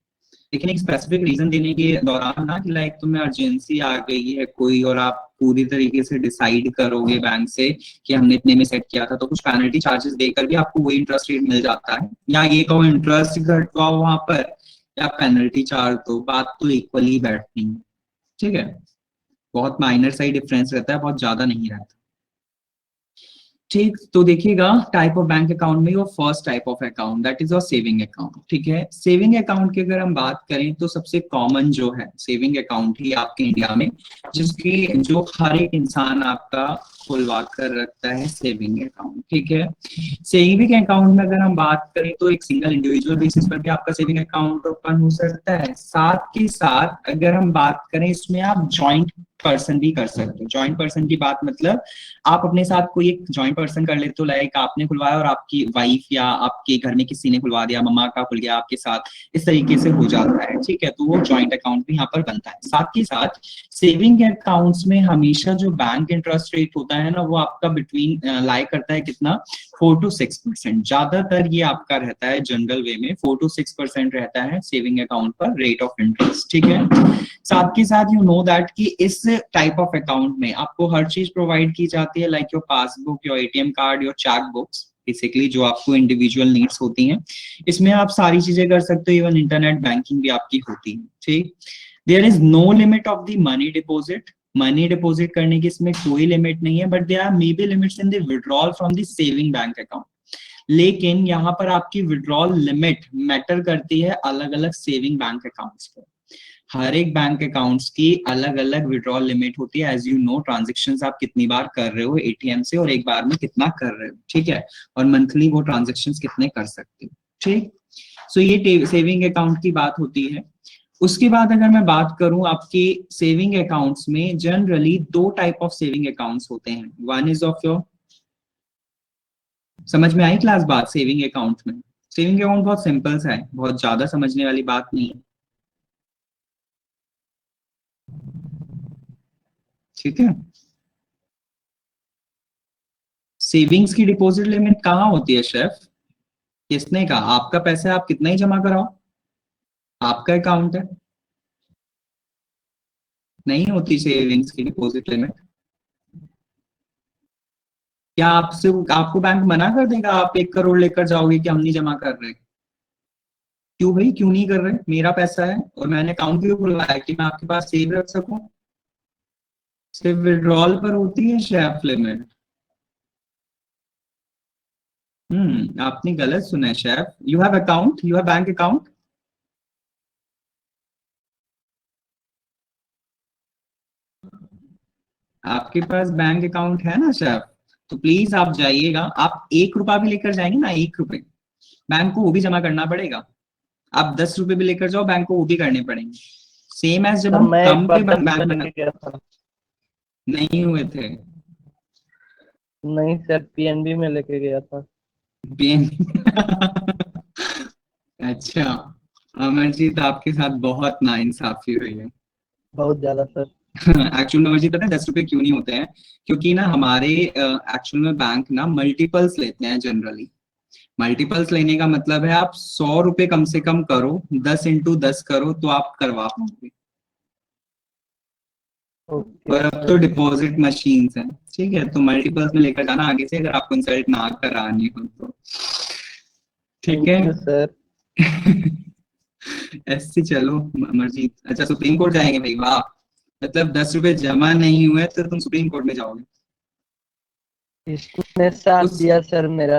लेकिन एक स्पेसिफिक रीजन देने के दौरान ना, कि लाइक तुम्हें अर्जेंसी आ गई है कोई और आप पूरी तरीके से डिसाइड करोगे बैंक से कि हमने इतने में सेट किया था, तो कुछ पेनल्टी चार्जेस देकर भी आपको वही इंटरेस्ट रेट मिल जाता है, या ये कहो इंटरेस्ट घटवाओ वहां पर या पेनल्टी चार्ज दो, बात तो इक्वली बैठनी है, ठीक है। बहुत माइनर सा ही डिफरेंस रहता है, बहुत ज्यादा नहीं रहता, ठीक। तो देखिएगा, टाइप ऑफ बैंक अकाउंट में, वो first type of account that is your saving account, ठीक है। सेविंग अकाउंट की अगर हम बात करें तो सबसे कॉमन जो है सेविंग अकाउंट ही आपके इंडिया में, जिसकी जो हर एक इंसान आपका खुलवा कर रखता है, सेविंग अकाउंट, ठीक है। सेविंग अकाउंट में अगर हम बात करें तो एक सिंगल इंडिविजुअल बेसिस पर भी आपका सेविंग अकाउंट ओपन हो सकता है, साथ के साथ अगर हम बात करें इसमें आप ज्वाइंट पर्सन भी कर सकते हो। ज्वाइंट पर्सन की बात मतलब आप अपने साथ कोई एक ज्वाइंट पर्सन कर लेते हो, लाइक आपने खुलवाया और आपकी वाइफ या आपके घर में किसी ने खुलवा दिया, मम्मा का खुल गया आपके साथ, इस तरीके से हो जाता है, ठीक है। तो वो ज्वाइंट अकाउंट भी यहाँ पर बनता है। साथ ही साथ सेविंग अकाउंट्स में हमेशा जो बैंक इंटरेस्ट रेट होता है ना, वो आपका बिटवीन लाई करता है कितना, 4 to 6%। ज्यादातर ये आपका रहता है जनरल वे में 4 to 6% रहता है सेविंग अकाउंट पर रेट ऑफ इंटरेस्ट, ठीक है। साथ के साथ यू नो दैट कि इस टाइप ऑफ अकाउंट में आपको हर चीज प्रोवाइड की जाती है, like your passbook, your ATM card, your cheque books, basically जो आपको इंडिविजुअल नीड्स होती हैं। इसमें आप सारी चीजें कर सकते हो, इवन इंटरनेट बैंकिंग भी आपकी होती है, ठीक। There is no limit of the money deposit, money deposit करने की इसमें कोई लिमिट नहीं है, but there are may be limits in the withdrawal from the saving bank account. लेकिन यहाँ पर आपकी विड्रॉल लिमिट मैटर करती है अलग अलग सेविंग बैंक अकाउंट्स पर। हर एक बैंक अकाउंट्स की अलग अलग विड्रॉल लिमिट होती है, एज यू नो, ट्रांजेक्शन्स आप कितनी बार कर रहे हो एटीएम से और एक बार में कितना कर रहे हो, ठीक है, और मंथली वो ट्रांजेक्शन्स कितने कर सकते हो, ठीक। सो ये सेविंग अकाउंट की बात होती है। उसके बाद अगर मैं बात करूं आपके सेविंग अकाउंट्स में, जनरली दो टाइप ऑफ सेविंग अकाउंट्स होते हैं। वन इज ऑफ योर, समझ में आई क्लास बात सेविंग अकाउंट में? सेविंग अकाउंट बहुत सिंपल सा है, बहुत ज्यादा समझने वाली बात नहीं है, ठीक है। सेविंग्स की डिपॉजिट लिमिट कहाँ होती है शेफ? किसने कहा? आपका पैसा है, आप कितना ही जमा कराओ, आपका अकाउंट है, नहीं होती सेविंग्स की डिपॉजिट लिमिट। क्या आपसे आपको बैंक मना कर देगा आप 1 करोड़ लेकर जाओगे कि हम नहीं जमा कर रहे? क्यों भाई, क्यों नहीं कर रहे? मेरा पैसा है और मैंने अकाउंट भी खुलवाया है कि मैं आपके पास सेव रख सकूं। सिर्फ विड्रॉल पर होती है शेफ लिमिट। आपने गलत सुना है chef. You have account, you have bank account. आपके पास बैंक अकाउंट है ना शेफ? तो प्लीज आप जाइएगा, आप 1 रुपया भी लेकर जाएंगे ना, 1 रुपए, बैंक को वो भी जमा करना पड़ेगा। आप 10 रुपए भी लेकर जाओ, बैंक को वो भी करने पड़ेंगे। सेम एज जब सर हम मैं एक कम पे बार 10 रुपए बैंक बना लेके गया था। नहीं हुए थे। नहीं सर, पीएनबी में लेके गया था। पेन अच्छा, अमरजीत आपके साथ बहुत नाइंसाफी हुई है। बहुत ज्यादा सर। एक्चुअल में अमरजीत पता है 10 रुपए क्यों नहीं होते हैं? क्योंकि ना हमारे एक्चुअल में बैंक ना मल्टीपल्स लेते हैं जनरली। मल्टीपल्स लेने का मतलब है आप 100 रुपए कम से कम करो, 10 × 10 करो तो आप करवा पाओगे। ओके और अब सर। तो डिपॉजिट मशीन्स हैं, ठीक है, तो मल्टीपल्स में लेकर जाना आगे से, अगर आपको इंसल्ट ना करानी हो तो। ठीक थैंक है। You sir. ऐसे चलो अमरजीत। अच्छा, सुप्रीम कोर्ट जाएंगे भाई, वाह। मतलब 10 रुपए जमा नहीं हुए तो तुम सुप्रीम कोर्ट में जाओगे? इसने साथ उस दिया सर मेरा।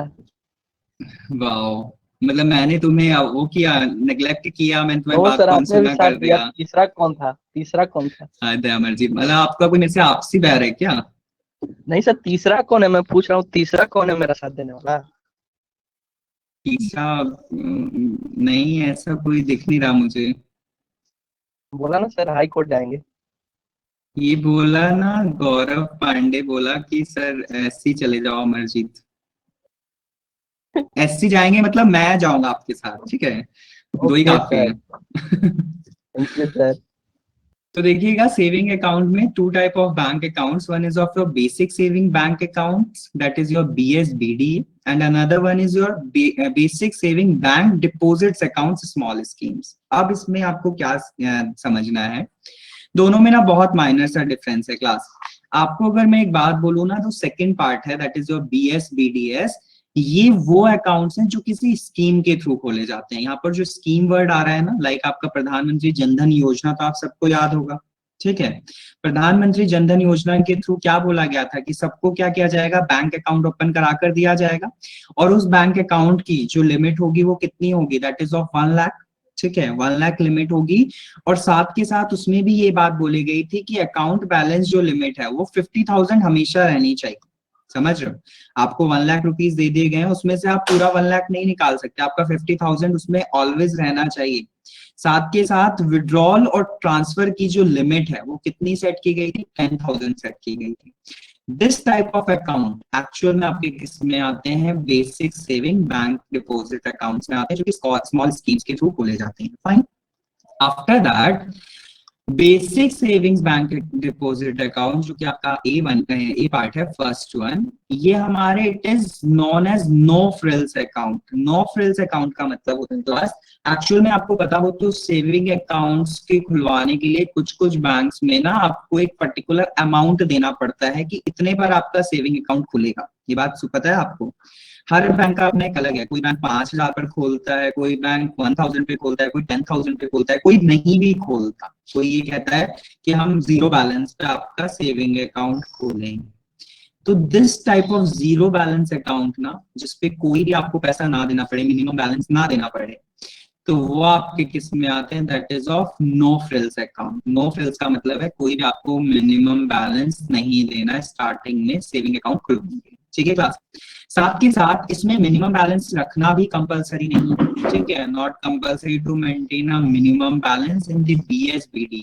वाह, मतलब मैंने तुम्हें वो किया, नेग्लेक्ट किया, मैंने तुम्हें नो बात सर, को आपने भी अनसुना साथ कर दिया। दिया। तीसरा कौन था? तीसरा कौन था? अरे अमरजीत, मतलब आपका कोई मेरे से आपसी बैर है क्या? नहीं सर, तीसरा कौन है? मैं पूछ रहा हूँ, तीसरा कौन है मेरा साथ देने वाला? तीसरा नहीं, ऐसा कोई दिख नहीं रहा मुझे। बोला ना सर, हाई कोर्ट जाएंगे। ये बोला ना, गौरव पांडे बोला कि सर ऐसे ही चले जाओ अमरजीत। ऐसे जाएंगे मतलब मैं जाऊंगा आपके साथ, ठीक है, दो ही ओके काफी सर। है। Thank you sir. तो देखिएगा, सेविंग अकाउंट में two type of bank accounts, one is of your basic saving bank accounts, that is your BSBD, and another one is your basic saving bank deposits accounts small schemes. अब इसमें आपको क्या समझना है, दोनों में ना बहुत माइनर सा डिफरेंस है क्लास। आपको अगर मैं एक बात बोलूँ ना, तो सेकंड पार्ट है दैट इज योर BSBDS, ये वो अकाउंट्स हैं जो किसी स्कीम के थ्रू खोले जाते हैं। यहाँ पर जो स्कीम वर्ड आ रहा है ना, लाइक आपका प्रधानमंत्री जनधन योजना, तो आप सबको याद होगा, ठीक है। प्रधानमंत्री जनधन योजना के थ्रू क्या बोला गया था कि सबको क्या किया जाएगा, बैंक अकाउंट ओपन करा कर दिया जाएगा, और उस बैंक अकाउंट की जो लिमिट होगी वो कितनी होगी, दैट इज ऑफ 1 लाख, ठीक है, 1 लाख लिमिट होगी। और साथ के साथ उसमें भी ये बात बोली गई थी कि अकाउंट बैलेंस जो लिमिट है वो 50,000 हमेशा रहनी चाहिए। समझ रहे हो? आपको 1 लाख रुपीज दे दिए गए हैं, उसमें से आप पूरा 1 लाख नहीं निकाल सकते, आपका 50,000 उसमें ऑलवेज रहना चाहिए। साथ के साथ विड्रॉल और ट्रांसफर की जो लिमिट है वो कितनी सेट की गई थी, 10,000 सेट की गई थी। This type of account actual में आपके किस में आते हैं, basic saving bank deposit accounts में आते हैं, जो कि स्मॉल स्कीम्स के थ्रू खोले जाते हैं। Fine. After that basic savings bank deposit account, जो कि आपका ए पार्ट है, फर्स्ट वन, ये हमारे it is known as no frills account. No frills account का मतलब होता है क्लास, एक्चुअल में आपको पता हो तो सेविंग अकाउंट्स के खुलवाने के लिए कुछ कुछ बैंक्स में ना आपको एक पर्टिकुलर अमाउंट देना पड़ता है कि इतने पर आपका सेविंग अकाउंट खुलेगा। ये बात पता है आपको? हर बैंक का अपना एक अलग है, कोई बैंक 5,000 पर खोलता है, कोई बैंक 1,000 पे खोलता है, कोई 10,000 पे खोलता है, कोई नहीं भी खोलता, कोई ये कहता है कि हम जीरो बैलेंस पे आपका सेविंग अकाउंट खोलेंगे। तो this type of zero balance account ना, जिसपे कोई भी आपको पैसा ना देना पड़े, मिनिमम बैलेंस ना देना पड़े, तो वो आपके किस में आते हैं, that is of no frills account. No frills का मतलब है कोई भी आपको मिनिमम बैलेंस नहीं देना स्टार्टिंग में सेविंग अकाउंट खुलवाएंगे, ठीक है क्लास। साथ के साथ इसमें मिनिमम बैलेंस रखना भी कंपलसरी नहीं है, ठीक है, not compulsory to maintain a minimum balance in the BSBD।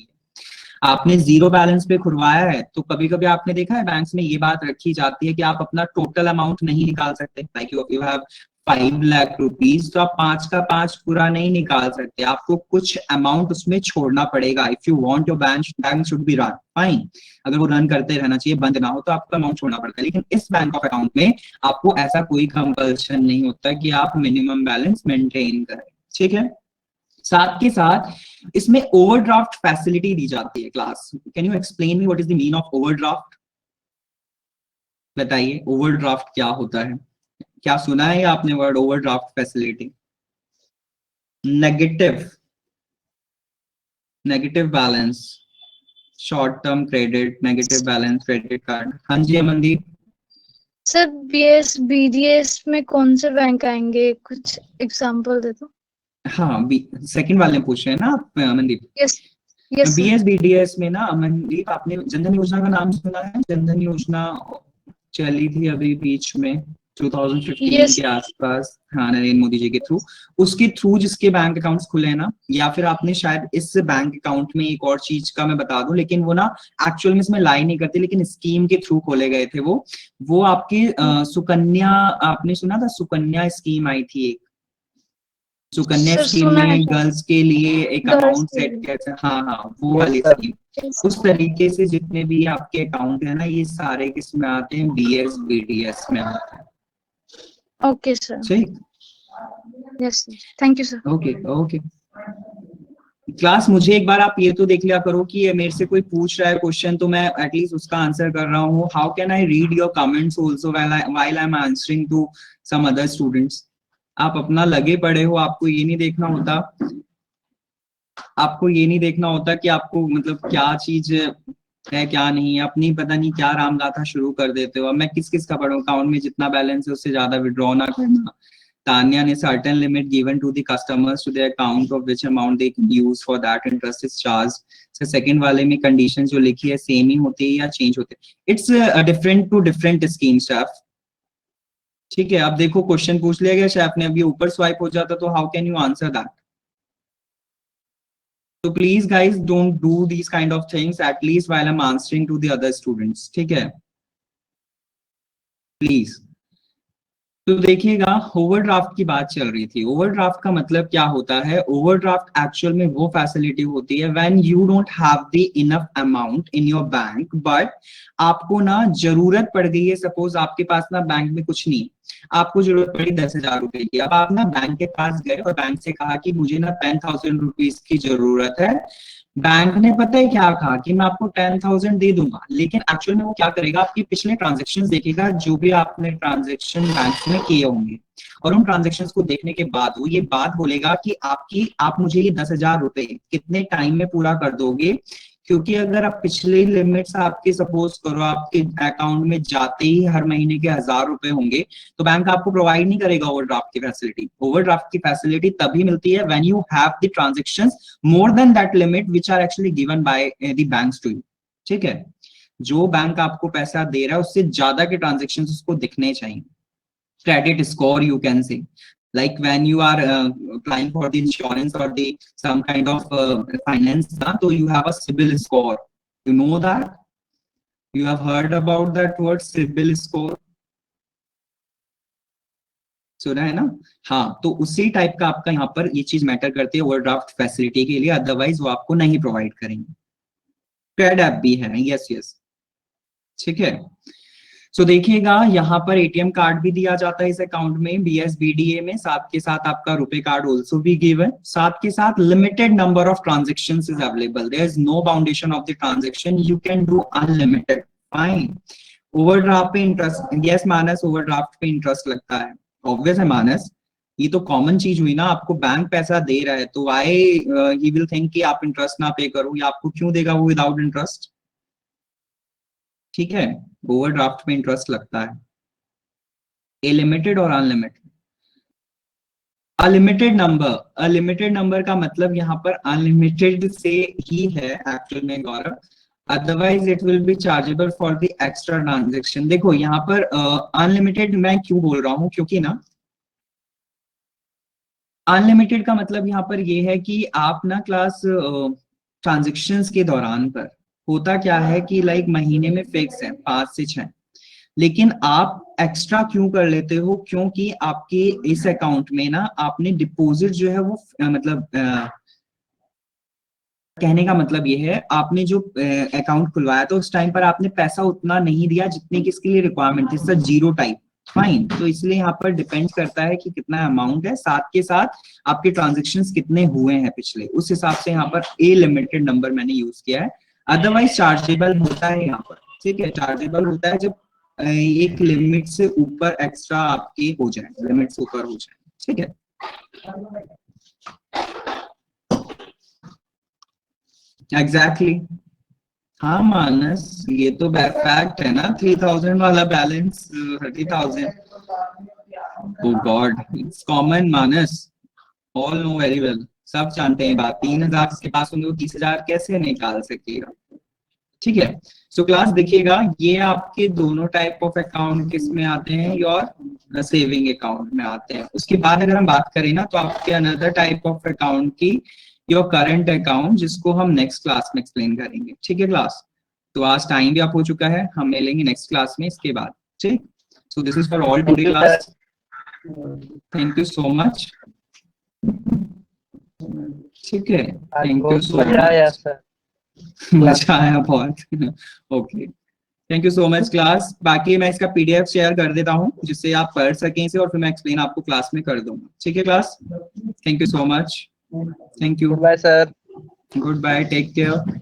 आपने जीरो बैलेंस पे खुलवाया है तो कभी कभी आपने देखा है बैंक्स में ये बात रखी जाती है कि आप अपना टोटल अमाउंट नहीं निकाल सकते, like you have 5 lakh rupees, तो आप 5 का 5 पूरा नहीं निकाल सकते, आपको कुछ अमाउंट उसमें छोड़ना पड़ेगा। If you want your bank should be run fine, अगर वो रन करते रहना चाहिए, बंद ना हो, तो आपका अमाउंट छोड़ना पड़ता है। लेकिन इस बैंक ऑफ अकाउंट में आपको ऐसा कोई कंपल्शन नहीं होता कि आप मिनिमम बैलेंस मेंटेन करें, ठीक है। साथ के साथ इसमें ओवरड्राफ्ट फैसिलिटी दी जाती है class. Can you explain me what is the mean of overdraft? बताइए ओवरड्राफ्ट क्या होता है? क्या सुना है आपने word overdraft facility? Negative balance, short term credit, negative balance credit card. हाँ जी अमनदीप। सर बीएस बीडीएस में कौन से बैंक आएंगे, कुछ एग्जांपल दे दो। हाँ सेकंड वाले में पूछ रहे हैं ना आप Amandeep. Yes yes sir. BSBDS में ना अमनदीप, आपने जनधन योजना का नाम सुना है? जनधन योजना चली थी अभी बीच में 2015 Yes. के आसपास, हाँ नरेंद्र मोदी जी के थ्रू। उसके थ्रू जिसके बैंक अकाउंट्स खुले हैं ना, या फिर आपने शायद इस बैंक अकाउंट में एक और चीज का मैं बता दूं, लेकिन वो ना एक्चुअल में इसमें लाई नहीं करते, लेकिन स्कीम के थ्रू खोले गए थे वो आपके सुकन्या, आपने सुना था सुकन्या स्कीम आई थी एक, सुकन्या सर स्कीम सुना है में सर। गर्ल्स के लिए एक Girls अमाउंट के सेट लिए। किया था। हाँ वो वाली सर। स्कीम। उस तरीके से जितने भी आपके अकाउंट है ना, ये सारे किसमें आते हैं? बीएसबीडीएस में आते हैं। Okay sir. ठीक, yes thank you sir. Okay okay. Class मुझे एक बार आप ये तो देख लिया करो कि ये मेरे से कोई पूछ रहा है क्वेश्चन तो मैं एटलीस्ट उसका आंसर कर रहा हूँ। How can I read your comments also while I am answering to some other students? आप अपना लगे पड़े हो, आपको ये नहीं देखना होता, आपको ये नहीं देखना होता कि आपको मतलब क्या चीज है क्या नहीं, अपनी पता नहीं क्या राम गाथा शुरू कर देते हो। अब मैं किस किस का पढ़ूं? अकाउंट में जितना बैलेंस है उससे ज्यादा विड्रॉ ना करना। Tanya ने certain limit given to the customers to their account of which amount they can use for that interest is charged. So second वाले में conditions जो लिखी है सेम ही होती है या चेंज होते हैं? It's different to different scheme staff. ठीक है, अब देखो क्वेश्चन पूछ लिया गया शेफ ने, अभी ऊपर स्वाइप हो जाता तो how can you answer that? So please guys don't do these kind of things at least while I'm answering to the other students. ठीक है, प्लीज। तो देखिएगा ओवरड्राफ्ट की बात चल रही थी। ओवरड्राफ्ट का मतलब क्या होता है? ओवरड्राफ्ट एक्चुअल में वो फैसिलिटी होती है when you don't have the enough amount in your bank, but आपको ना जरूरत पड़ गई है। सपोज आपके पास ना बैंक में कुछ नहीं, आपको जरूरत पड़ी 10,000 रुपए की। अब आप ना बैंक के पास गए और बैंक से कहा कि मुझे ना 10,000 रुपीज की जरूरत है। बैंक ने पता है क्या कहा कि मैं आपको 10,000 दे दूंगा, लेकिन एक्चुअल में वो क्या करेगा? आपके पिछले ट्रांजेक्शन्स देखेगा, जो भी आपने ट्रांजेक्शन बैंक में किए होंगे, और उन ट्रांजेक्शन्स को देखने के बाद वो ये बात बोलेगा कि आप मुझे ये 10,000 रुपए कितने टाइम में पूरा कर दोगे? क्योंकि अगर आप पिछले लिमिट्स आपके सपोज करो आपके अकाउंट में जाते ही हर महीने के 1,000 रुपए होंगे, तो बैंक आपको प्रोवाइड नहीं करेगा ओवरड्राफ्ट की फैसिलिटी। ओवरड्राफ्ट की फैसिलिटी तभी मिलती है when you have the transactions more than that limit which are actually given by the banks to you. ठीक है, जो बैंक आपको पैसा दे रहा है उससे ज्यादा के ट्रांजैक्शंस उसको दिखने चाहिए। Credit score you can say, like when you are applying for the insurance or the some kind of finance, so you have a CIBIL score. You know that? You have heard about that word CIBIL score? सुना है ना? हाँ, तो उसी टाइप का आपका यहाँ पर ये चीज मैटर करती है ओवरड्राफ्ट फैसिलिटी के लिए, अदरवाइज वो आपको नहीं प्रोवाइड करेंगे। क्रेड ऐप भी है, यस यस, ठीक है। सो देखिएगा यहाँ पर एटीएम कार्ड भी दिया जाता है इस अकाउंट में बीएसबीडीए में, साथ के साथ आपका रुपए कार्ड ऑल्सो भी गिवन, साथ के साथ limited number of transactions is available, there is no boundation of the transaction, you can do unlimited, fine. Overdraft पे इंटरेस्ट, यस मानस, ओवरड्राफ्ट पे इंटरेस्ट लगता है, ऑब्वियस है मानस, ये तो कॉमन चीज हुई ना। आपको बैंक पैसा दे रहा है तो व्हाई ही विल थिंक कि आप इंटरेस्ट ना पे करो, या आपको क्यों देगा वो विदाउट इंटरेस्ट? ठीक है, ओवरड्राफ्ट में इंटरेस्ट लगता है। ए लिमिटेड और अनलिमिटेड। अनलिमिटेड नंबर का मतलब यहाँ पर अनलिमिटेड से ही है एक्चुअल में Gaurav, otherwise it will be chargeable for the extra transaction. देखो यहाँ पर अनलिमिटेड मैं क्यों बोल रहा हूँ, क्योंकि ना अनलिमिटेड का मतलब यहाँ पर ये है कि आप ना क्लास ट्रांजेक्शन्स के दौरान पर होता क्या है कि लाइक महीने में फिक्स है 5 से 6, लेकिन आप एक्स्ट्रा क्यों कर लेते हो? क्योंकि आपके इस अकाउंट में ना आपने डिपॉजिट जो है वो मतलब कहने का मतलब ये है, आपने जो अकाउंट खुलवाया तो उस टाइम पर आपने पैसा उतना नहीं दिया जितने की इसके लिए रिक्वायरमेंट थी, सर जीरो टाइप, फाइन। तो इसलिए यहाँ पर डिपेंड करता है कि कितना अमाउंट है, साथ के साथ आपके ट्रांजेक्शन्स कितने हुए हैं पिछले, उस हिसाब से यहाँ पर ए लिमिटेड नंबर मैंने यूज किया है। अदरवाइज चार्जेबल होता है यहाँ पर, ठीक है, चार्जेबल होता है जब एक लिमिट से ऊपर एक्स्ट्रा आपके हो जाए, लिमिट से ऊपर हो जाए, ठीक है। एग्जैक्टली हाँ मानस, ये तो फैक्ट है ना, 3000 वाला balance 30,000। Oh god, it's common Manas, all know very well, सब जानते हैं बात। 3,000 जिसके पास होंगे वो 30,000 कैसे निकाल सकेगा? ठीक है, सो क्लास देखिएगा, ये आपके दोनों टाइप ऑफ अकाउंट किस में आते हैं, योर सेविंग अकाउंट में आते हैं। उसके बाद अगर हम बात करें ना, तो आपके अनदर टाइप ऑफ अकाउंट की योर करंट अकाउंट, जिसको हम नेक्स्ट क्लास में एक्सप्लेन करेंगे। ठीक है क्लास, तो आज टाइम भी आप हो चुका है, हम मिलेंगे नेक्स्ट क्लास में इसके बाद। ठीक, so this is for all today class. Thank you so much. ठीक है, थैंक यू सो मजा आया मच, सर। मजा आया बहुत। Okay, thank you so much class. बाकी मैं इसका पीडीएफ शेयर कर देता हूँ जिससे आप पढ़ सकें इसे, और फिर मैं एक्सप्लेन आपको क्लास में कर दूंगा। ठीक है class, thank you so much, thank you, bye sir. Good bye, take care.